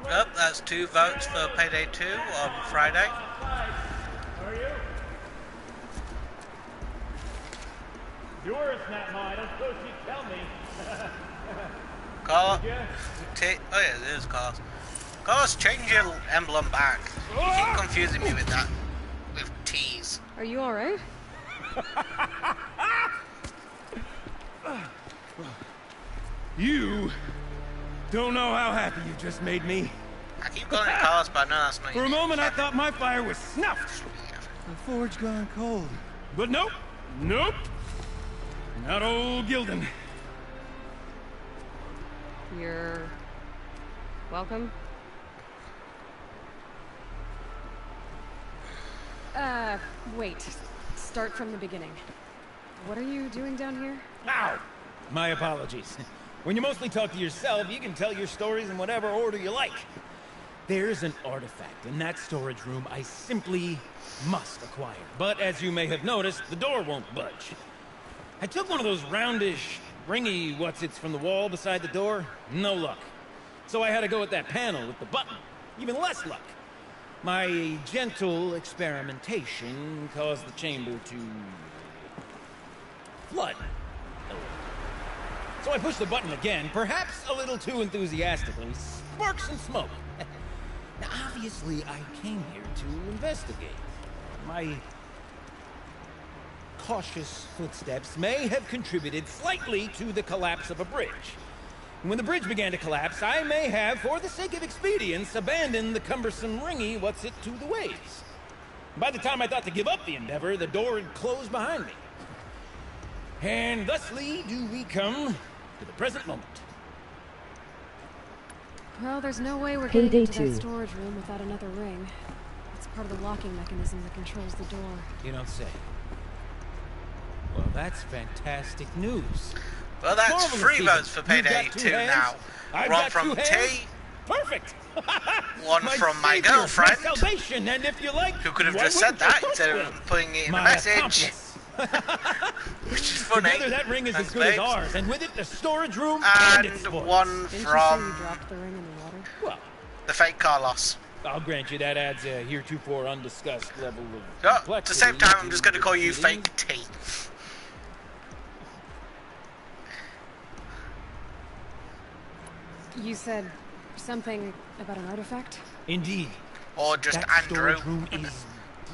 [SPEAKER 1] Yep, that's 2 votes for Payday 2 on Friday.
[SPEAKER 14] Yours, not mine. I suppose you'd tell me.
[SPEAKER 1] Carl, oh yeah, it is Carlos. Carlos, change your emblem back. You keep confusing me with that, with T's.
[SPEAKER 2] Are you alright?
[SPEAKER 15] You don't know how happy you just made me.
[SPEAKER 1] I keep calling it Carlos, but no, that's not.
[SPEAKER 15] For a moment, I thought my fire was snuffed. The forge gone cold. But nope. Nope. Not old Gildan.
[SPEAKER 2] You're... welcome? Wait. Start from the beginning. What are you doing down here?
[SPEAKER 15] Ow! My apologies. When you mostly talk to yourself, you can tell your stories in whatever order you like. There's an artifact in that storage room I simply must acquire. But as you may have noticed, the door won't budge. I took one of those roundish, ringy what's-its from the wall beside the door. No luck. So I had to go with that panel with the button. Even less luck. My gentle experimentation caused the chamber to flood. So I pushed the button again, perhaps a little too enthusiastically. Sparks and smoke. Now, obviously, I came here to investigate. My cautious footsteps may have contributed slightly to the collapse of a bridge. And when the bridge began to collapse, I may have, for the sake of expedience, abandoned the cumbersome ringy what's-it to the waves. By the time I thought to give up the endeavor, the door had closed behind me. And thusly do we come to the present moment.
[SPEAKER 2] Well, there's no way we're getting
[SPEAKER 3] Payday
[SPEAKER 2] into
[SPEAKER 3] 2.
[SPEAKER 2] that storage room without another ring. It's part of the locking mechanism that controls the door.
[SPEAKER 15] You don't say. Well, that's fantastic news.
[SPEAKER 1] Well, that's
[SPEAKER 15] Marvelous,
[SPEAKER 1] 3
[SPEAKER 15] Stephen.
[SPEAKER 1] votes for
[SPEAKER 15] You've
[SPEAKER 1] Payday
[SPEAKER 15] got
[SPEAKER 1] 2
[SPEAKER 15] hands.
[SPEAKER 1] now.
[SPEAKER 15] I've
[SPEAKER 1] One
[SPEAKER 15] got
[SPEAKER 1] from
[SPEAKER 15] 2
[SPEAKER 1] T,
[SPEAKER 15] hands. Perfect.
[SPEAKER 1] one from my
[SPEAKER 15] savior,
[SPEAKER 1] girlfriend,
[SPEAKER 15] my salvation, and if you like,
[SPEAKER 1] who could have
[SPEAKER 15] why
[SPEAKER 1] just said
[SPEAKER 15] wouldn't
[SPEAKER 1] that
[SPEAKER 15] you
[SPEAKER 1] instead
[SPEAKER 15] trust
[SPEAKER 1] of
[SPEAKER 15] me?
[SPEAKER 1] putting it in a
[SPEAKER 15] My
[SPEAKER 1] message.
[SPEAKER 15] accomplice.
[SPEAKER 1] Which is funny.
[SPEAKER 15] Together, that ring is
[SPEAKER 1] Thanks,
[SPEAKER 15] as good as
[SPEAKER 1] babes.
[SPEAKER 15] ours, and with it, the storage room
[SPEAKER 1] And
[SPEAKER 15] its spoils.
[SPEAKER 1] one
[SPEAKER 2] Didn't you say you
[SPEAKER 1] from
[SPEAKER 2] dropped the ring in the water?
[SPEAKER 15] Well,
[SPEAKER 1] the fake Carlos.
[SPEAKER 15] I'll grant you that adds a heretofore undiscussed level of
[SPEAKER 1] Oh,
[SPEAKER 15] complexity.
[SPEAKER 1] to save time, I'm just going to call you
[SPEAKER 15] proceedings.
[SPEAKER 1] Fake T.
[SPEAKER 2] You said something about an artifact?
[SPEAKER 15] Indeed.
[SPEAKER 1] Or just
[SPEAKER 15] that
[SPEAKER 1] Andrew.
[SPEAKER 15] storage room is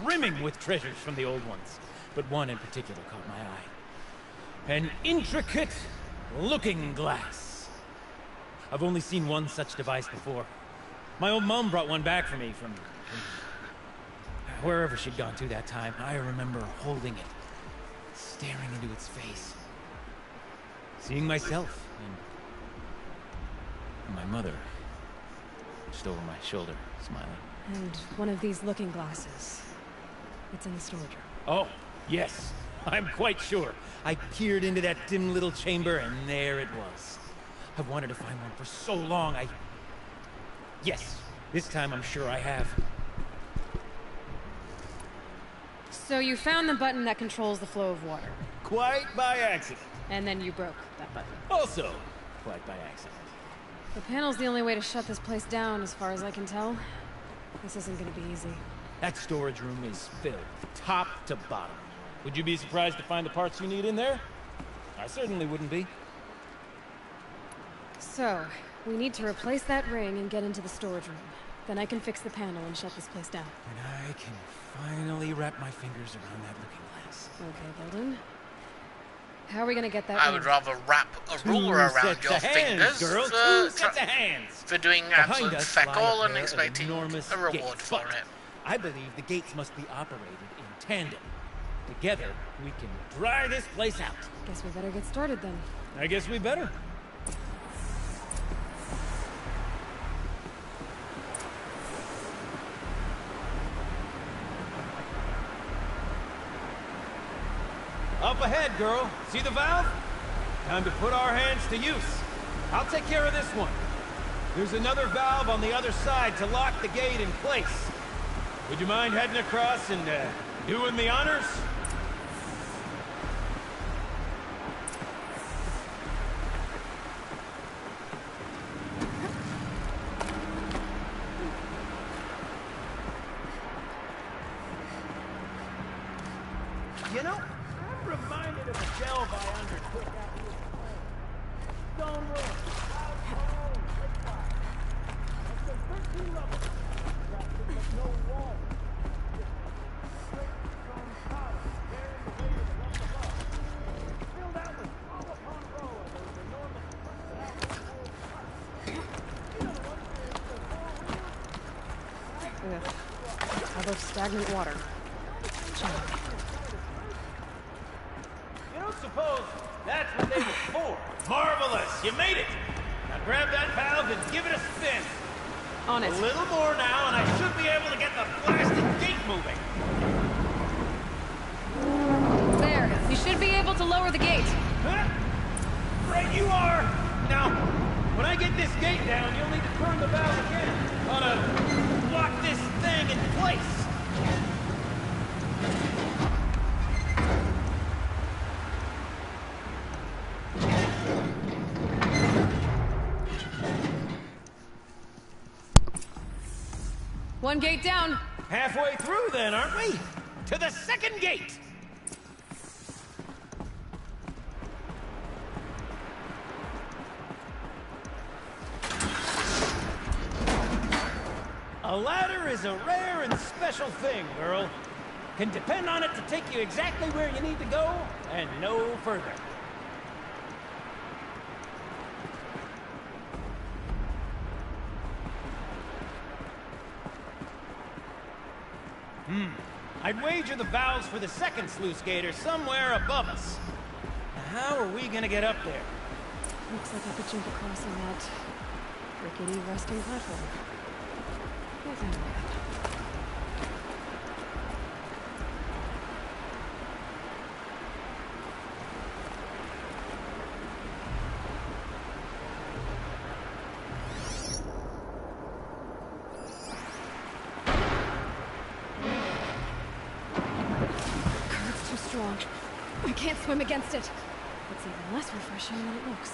[SPEAKER 15] brimming with treasures from the old ones, but one in particular caught my eye. An intricate looking glass. I've only seen one such device before. My old mom brought one back for me from wherever she'd gone to that time. I remember holding it, staring into its face, seeing myself and my mother just over my shoulder, smiling.
[SPEAKER 2] And one of these looking glasses. It's in the storage room.
[SPEAKER 15] Oh, yes. I'm quite sure. I peered into that dim little chamber, and there it was. I've wanted to find one for so long, Yes, this time I'm sure I have.
[SPEAKER 2] So you found the button that controls the flow of water.
[SPEAKER 15] Quite by accident.
[SPEAKER 2] And then you broke that button.
[SPEAKER 15] Also, quite by accident.
[SPEAKER 2] The panel's the only way to shut this place down, as far as I can tell. This isn't gonna be easy.
[SPEAKER 15] That storage room is filled, top to bottom. Would you be surprised to find the parts you need in there? I certainly wouldn't be.
[SPEAKER 2] So, we need to replace that ring and get into the storage room. Then I can fix the panel and shut this place down.
[SPEAKER 15] And I can finally wrap my fingers around that looking glass.
[SPEAKER 2] Okay, Bolden. How are we gonna get that
[SPEAKER 1] I
[SPEAKER 2] ring?
[SPEAKER 1] would rather wrap a ruler around your fingers
[SPEAKER 15] girl.
[SPEAKER 1] for,
[SPEAKER 15] 2 sets of hands.
[SPEAKER 1] for doing
[SPEAKER 15] Behind
[SPEAKER 1] absolute
[SPEAKER 15] us
[SPEAKER 1] feck
[SPEAKER 15] lie
[SPEAKER 1] all
[SPEAKER 15] a
[SPEAKER 1] and
[SPEAKER 15] pair of
[SPEAKER 1] expecting
[SPEAKER 15] enormous
[SPEAKER 1] a reward
[SPEAKER 15] gates,
[SPEAKER 1] for
[SPEAKER 15] but
[SPEAKER 1] it.
[SPEAKER 15] I believe the gates must be operated in tandem. Together, we can dry this place out.
[SPEAKER 2] Guess we better get started then.
[SPEAKER 15] I guess we better. Up ahead, girl. See the valve? Time to put our hands to use. I'll take care of this one. There's another valve on the other side to lock the gate in place. Would you mind heading across and doing the honors? You know, I'm reminded of a delve I undertook out here. Stone room, house home, click-clack. That's the 13 levels. Traffic, but no wall. Just straight stone columns bearing the weight of the rest above. Filled out with row upon row of those enormous busted-out old huts. You know the ones where it's the four-wheelers?
[SPEAKER 2] Ugh. How about stagnant water?
[SPEAKER 15] You don't suppose that's what they were for? Marvelous! You made it! Now grab that valve and give it a spin.
[SPEAKER 2] On it.
[SPEAKER 15] A little more now, and I should be able to get the blasted gate moving.
[SPEAKER 2] There. You should be able to lower the gate.
[SPEAKER 15] Huh? Right you are! now, when I get this gate down, you'll need to turn the valve again. Ought to lock this thing in place.
[SPEAKER 2] One gate down.
[SPEAKER 15] Halfway through then, aren't we? To the second gate! A ladder is a rare and special thing, girl. Can depend on it to take you exactly where you need to go, and no further. I'd wager the valves for the second sluice gate are somewhere above us. Now, how are we gonna get up there?
[SPEAKER 2] Looks like I could jump across on that rickety resting platform. I found a way up. I can't swim against it. It's even less refreshing than it looks.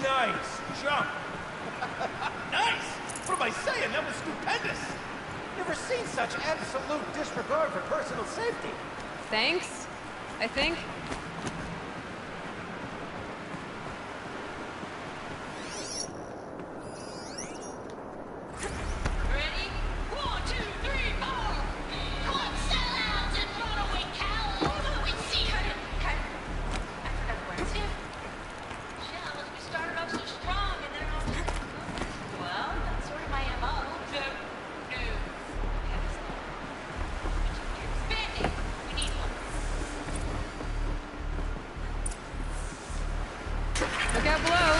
[SPEAKER 15] Nice jump! Nice! What am I saying? That was stupendous! Never seen such absolute disregard for personal safety.
[SPEAKER 2] Thanks, I think.
[SPEAKER 16] Ready? 1, 2, 3, 4! Come sellouts and runaway cows! We see her! Cut. I forgot the words. Shells, we started off so strong and then all... Well, that's sort of my MO. No. Bandit! We need one.
[SPEAKER 2] Look out below.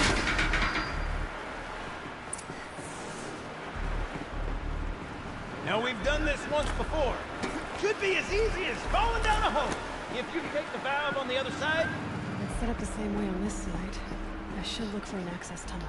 [SPEAKER 15] Now, we've done this once before. Should be as easy as falling down a hole. If you can take the valve on the other side.
[SPEAKER 2] It's set up the same way on this side. I should look for an access tunnel.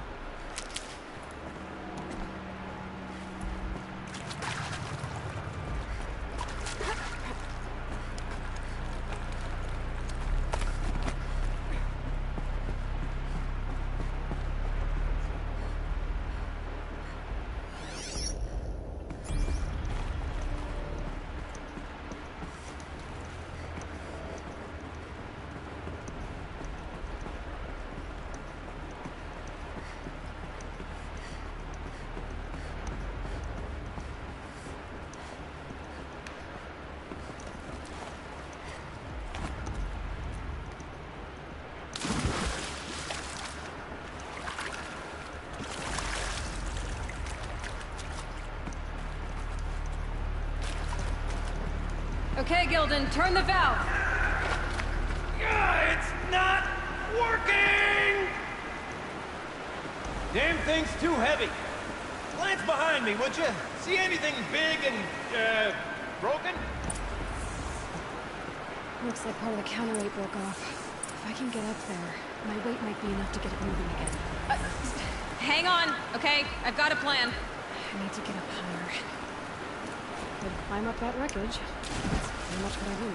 [SPEAKER 2] Okay, Gilden, turn the valve.
[SPEAKER 15] It's not working! Damn thing's too heavy. Glance behind me, would you? See anything big and, broken?
[SPEAKER 2] Looks like part of the counterweight broke off. If I can get up there, my weight might be enough to get it moving again. Hang on, okay? I've got a plan. I need to get up higher. Could climb up that wreckage. That's pretty much what I do.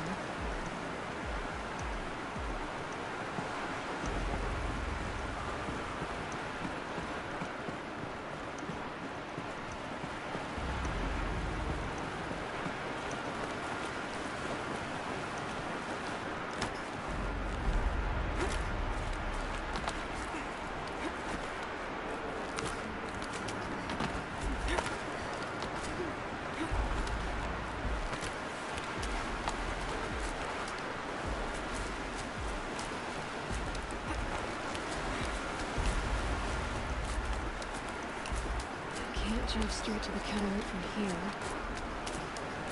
[SPEAKER 2] Jump straight to the counterweight from here.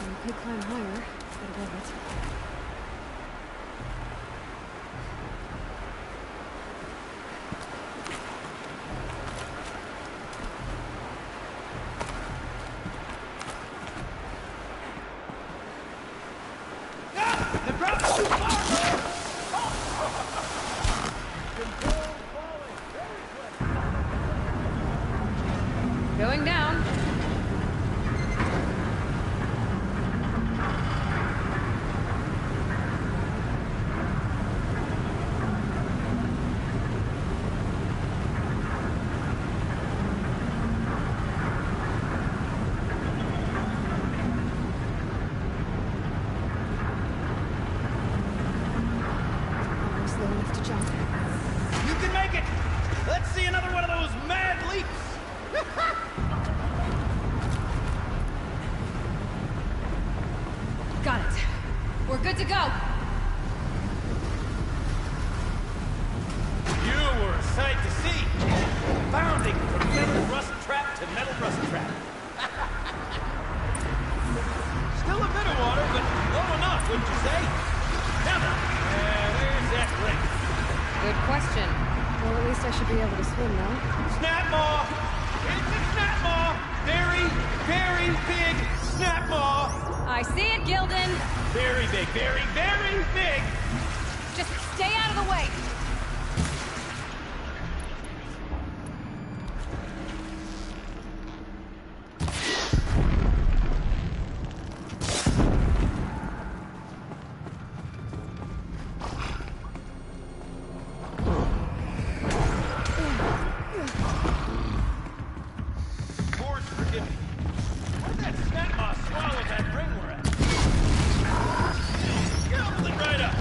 [SPEAKER 2] We could climb higher, get above it. Going down. Slow enough to jump.
[SPEAKER 15] You can make it! Let's see another one of those mad leaps!
[SPEAKER 2] Got it. We're good to go.
[SPEAKER 15] You were a sight to see. Bounding from metal rust trap to metal rust trap. Still a bit of water, but low enough, wouldn't you say? Now then, where's that lake?
[SPEAKER 2] Good question. Well, at least I should be able to swim now.
[SPEAKER 15] Snap maw! It's a snap maw! Very, very big snap maw!
[SPEAKER 2] I see it, Gildan.
[SPEAKER 15] Very big, very, very big!
[SPEAKER 2] Just stay out of the way.
[SPEAKER 15] Lord, forgive me. Where'd that snap maw swallow that ring we're at? Gobble it right up!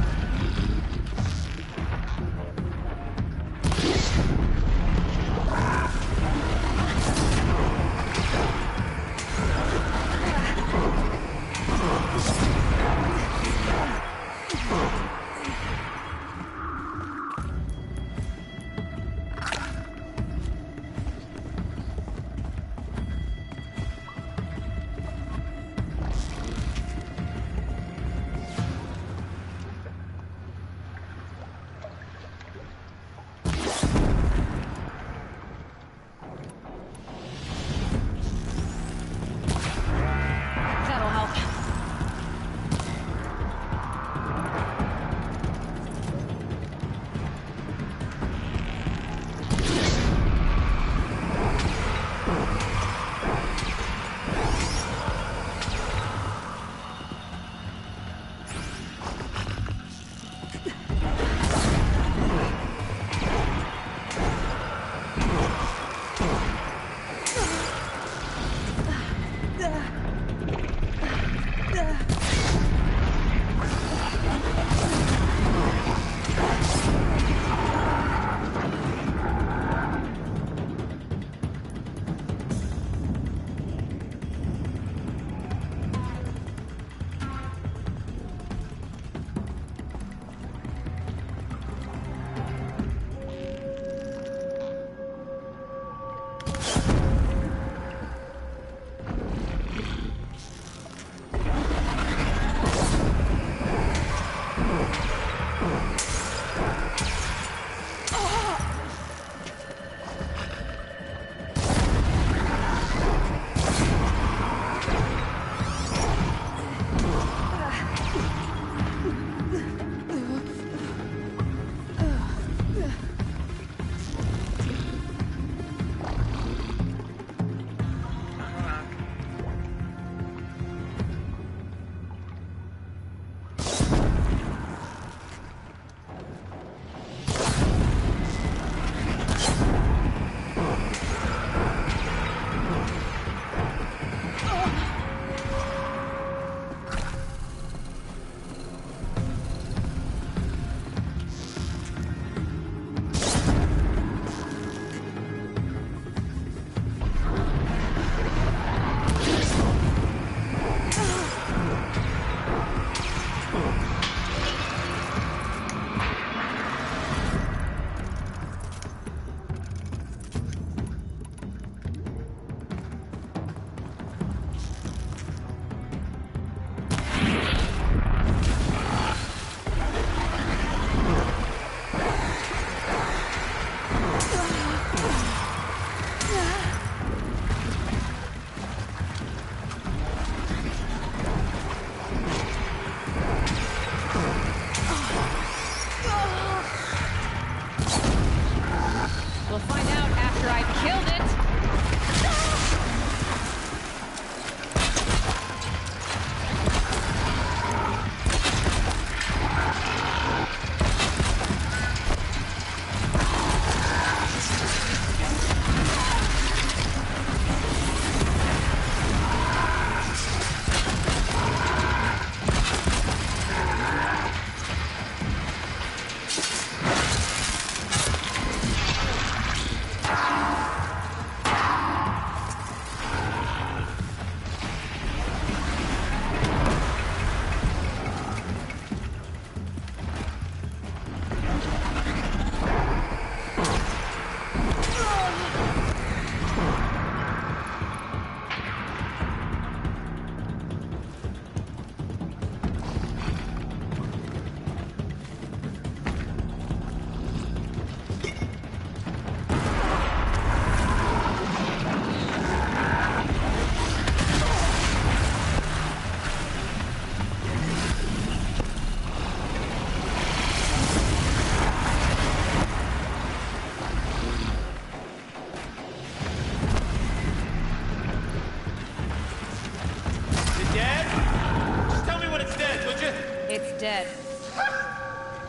[SPEAKER 2] dead.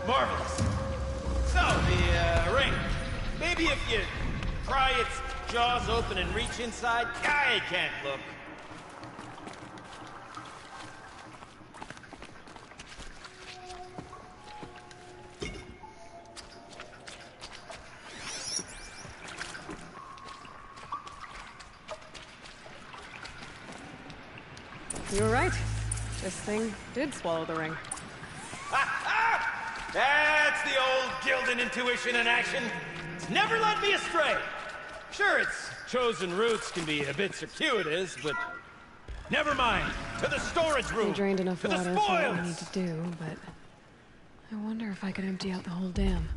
[SPEAKER 15] Marvelous. So, the ring. Maybe if you pry its jaws open and reach inside, I can't look.
[SPEAKER 2] You were right. This thing did swallow the ring.
[SPEAKER 15] That's the old Gildan intuition in action. It's never led me astray. Sure, its chosen routes can be a bit circuitous, but never mind. To the storage room.
[SPEAKER 2] We drained enough
[SPEAKER 15] to the
[SPEAKER 2] water for what
[SPEAKER 15] spoils.
[SPEAKER 2] we need to do, but I wonder if I could empty out the whole dam.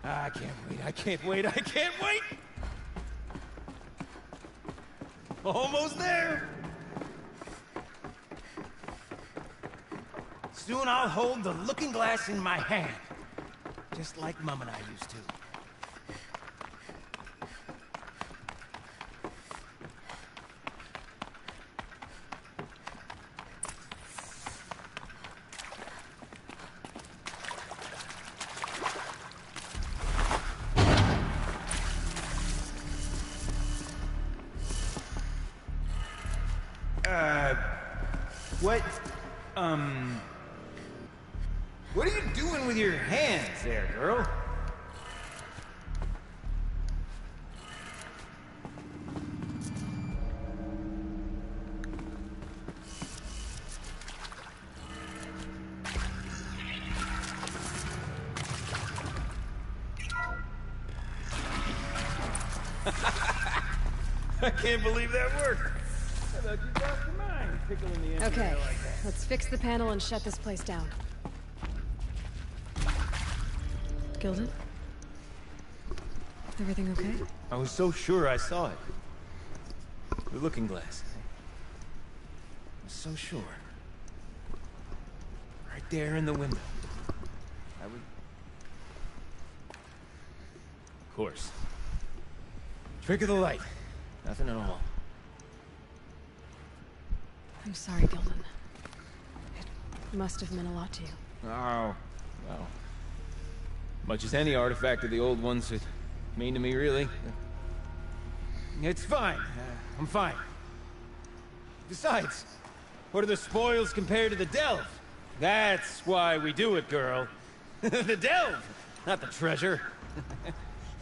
[SPEAKER 15] I can't wait, I can't wait, I can't wait! Almost there! Soon I'll hold the looking glass in my hand. Just like Mum and I used to. What are you doing with your hands there, girl? I can't believe that worked. I thought you lost your mind tickling the engineer
[SPEAKER 2] Okay,
[SPEAKER 15] like that.
[SPEAKER 2] let's fix the panel and shut this place down. Gildan? Is everything okay?
[SPEAKER 15] I was so sure I saw it. The looking glass. I was so sure. Right there in the window. I would... Of course. Trick of the light. Nothing at all.
[SPEAKER 2] I'm sorry, Gildan. It must have meant a lot to you.
[SPEAKER 15] Oh, well. Much as any artifact of the old ones would mean to me, really. It's fine. I'm fine. Besides, what are the spoils compared to the delve? That's why we do it, girl. The delve, not the treasure.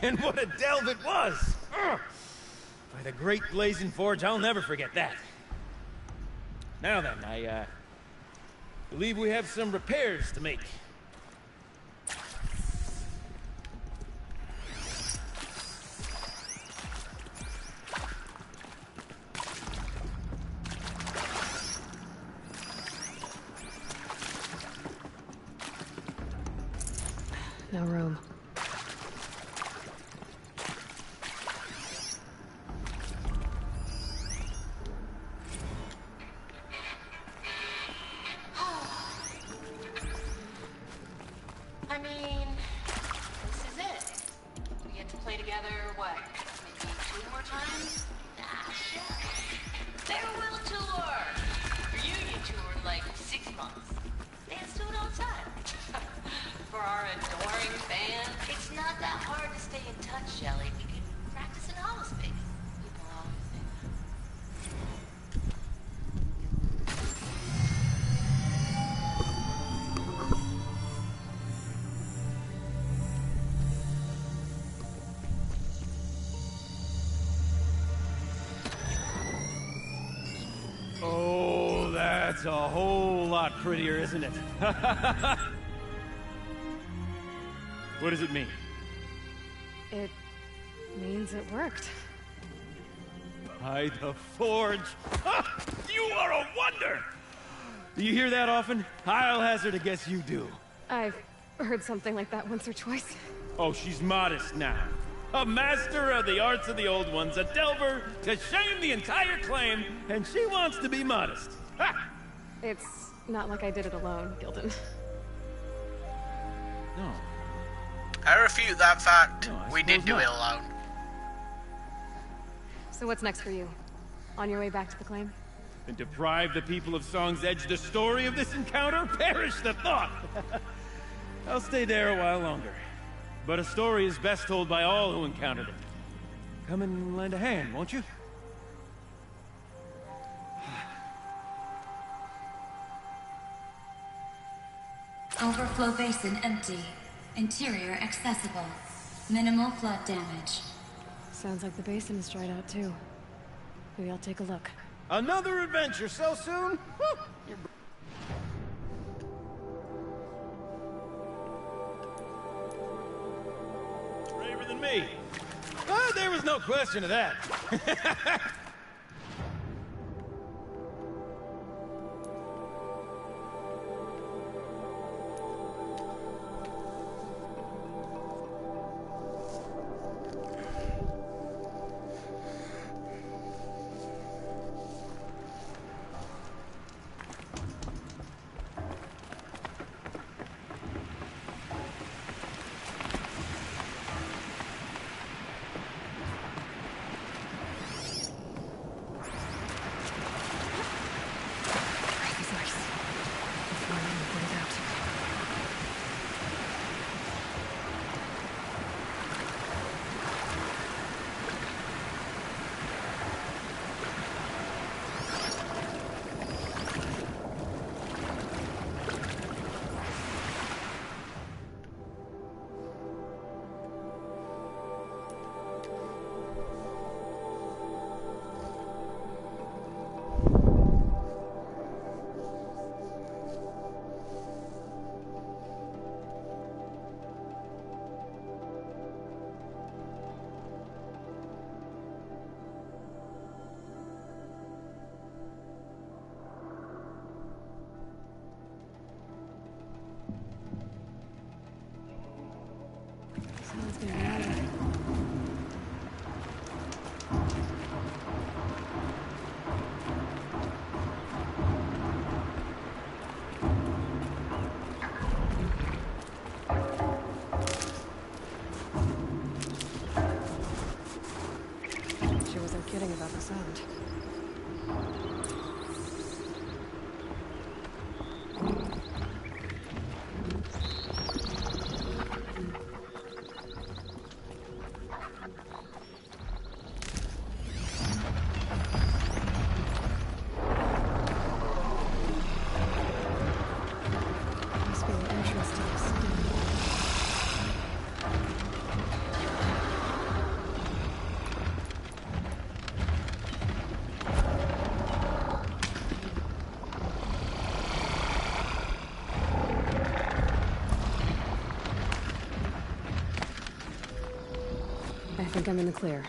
[SPEAKER 15] And what a delve it was! Ugh. By the great blazing forge, I'll never forget that. Now then, I believe we have some repairs to make.
[SPEAKER 2] No room.
[SPEAKER 6] I mean, this is it. We get to play together, what, maybe 2 more times? Nah, shit. Farewell tour! Reunion tour in like 6 months. Dance to it all the time. For our adoring fans, it's not that hard to stay in touch, Shelley. We could practice in holospace. People always say that.
[SPEAKER 15] Oh, that's a whole lot prettier, isn't it? What does it mean?
[SPEAKER 2] It means it worked.
[SPEAKER 15] By the forge! You are a wonder! Do you hear that often? I'll hazard a guess you do.
[SPEAKER 2] I've heard something like that once or twice.
[SPEAKER 15] Oh, she's modest now. A master of the arts of the old ones, a delver to shame the entire claim, and she wants to be modest. Ha!
[SPEAKER 2] It's not like I did it alone, Gildan.
[SPEAKER 15] No.
[SPEAKER 1] I refute that fact.
[SPEAKER 15] No, I
[SPEAKER 1] We did
[SPEAKER 15] suppose
[SPEAKER 1] do it
[SPEAKER 15] not.
[SPEAKER 1] alone.
[SPEAKER 2] So what's next for you? On your way back to the claim?
[SPEAKER 15] And deprive the people of Song's Edge the story of this encounter? Perish the thought! I'll stay there a while longer. But a story is best told by all who encountered it. Come and lend a hand, won't you?
[SPEAKER 13] Overflow basin empty. Interior accessible. Minimal flood damage.
[SPEAKER 2] Sounds like the basin is dried out too. Maybe I'll take a look.
[SPEAKER 15] Another adventure so soon? Whew. Braver than me. But there was no question of that.
[SPEAKER 2] Someone's getting out of here. She wasn't kidding about the sound. Must be an entrance to the city. I think I'm in the clear.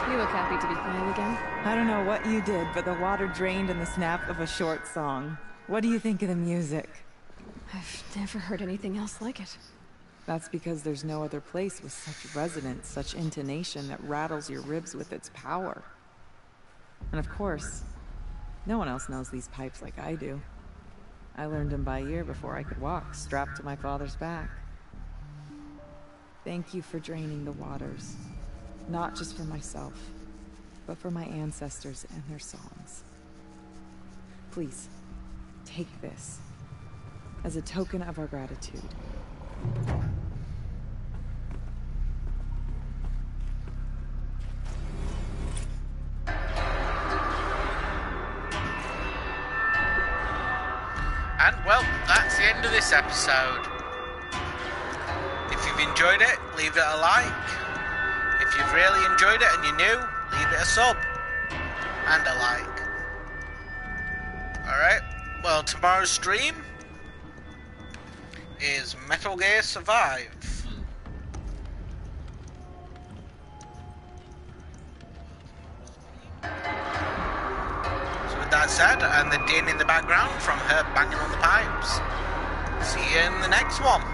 [SPEAKER 2] You look happy to be playing again.
[SPEAKER 17] I don't know what you did, but the water drained in the snap of a short song. What do you think of the music?
[SPEAKER 2] I've never heard anything else like it.
[SPEAKER 17] That's because there's no other place with such resonance, such intonation that rattles your ribs with its power. And of course, no one else knows these pipes like I do. I learned them by ear before I could walk, strapped to my father's back. Thank you for draining the waters. Not just for myself, but for my ancestors and their songs. Please, take this as a token of our gratitude.
[SPEAKER 1] And well, that's the end of this episode. If you enjoyed it, leave it a like. If you've really enjoyed it and you're new, leave it a sub and a like. Alright, well, tomorrow's stream is Metal Gear Survive. So with that said, and the din in the background from her banging on the pipes, see you in the next one.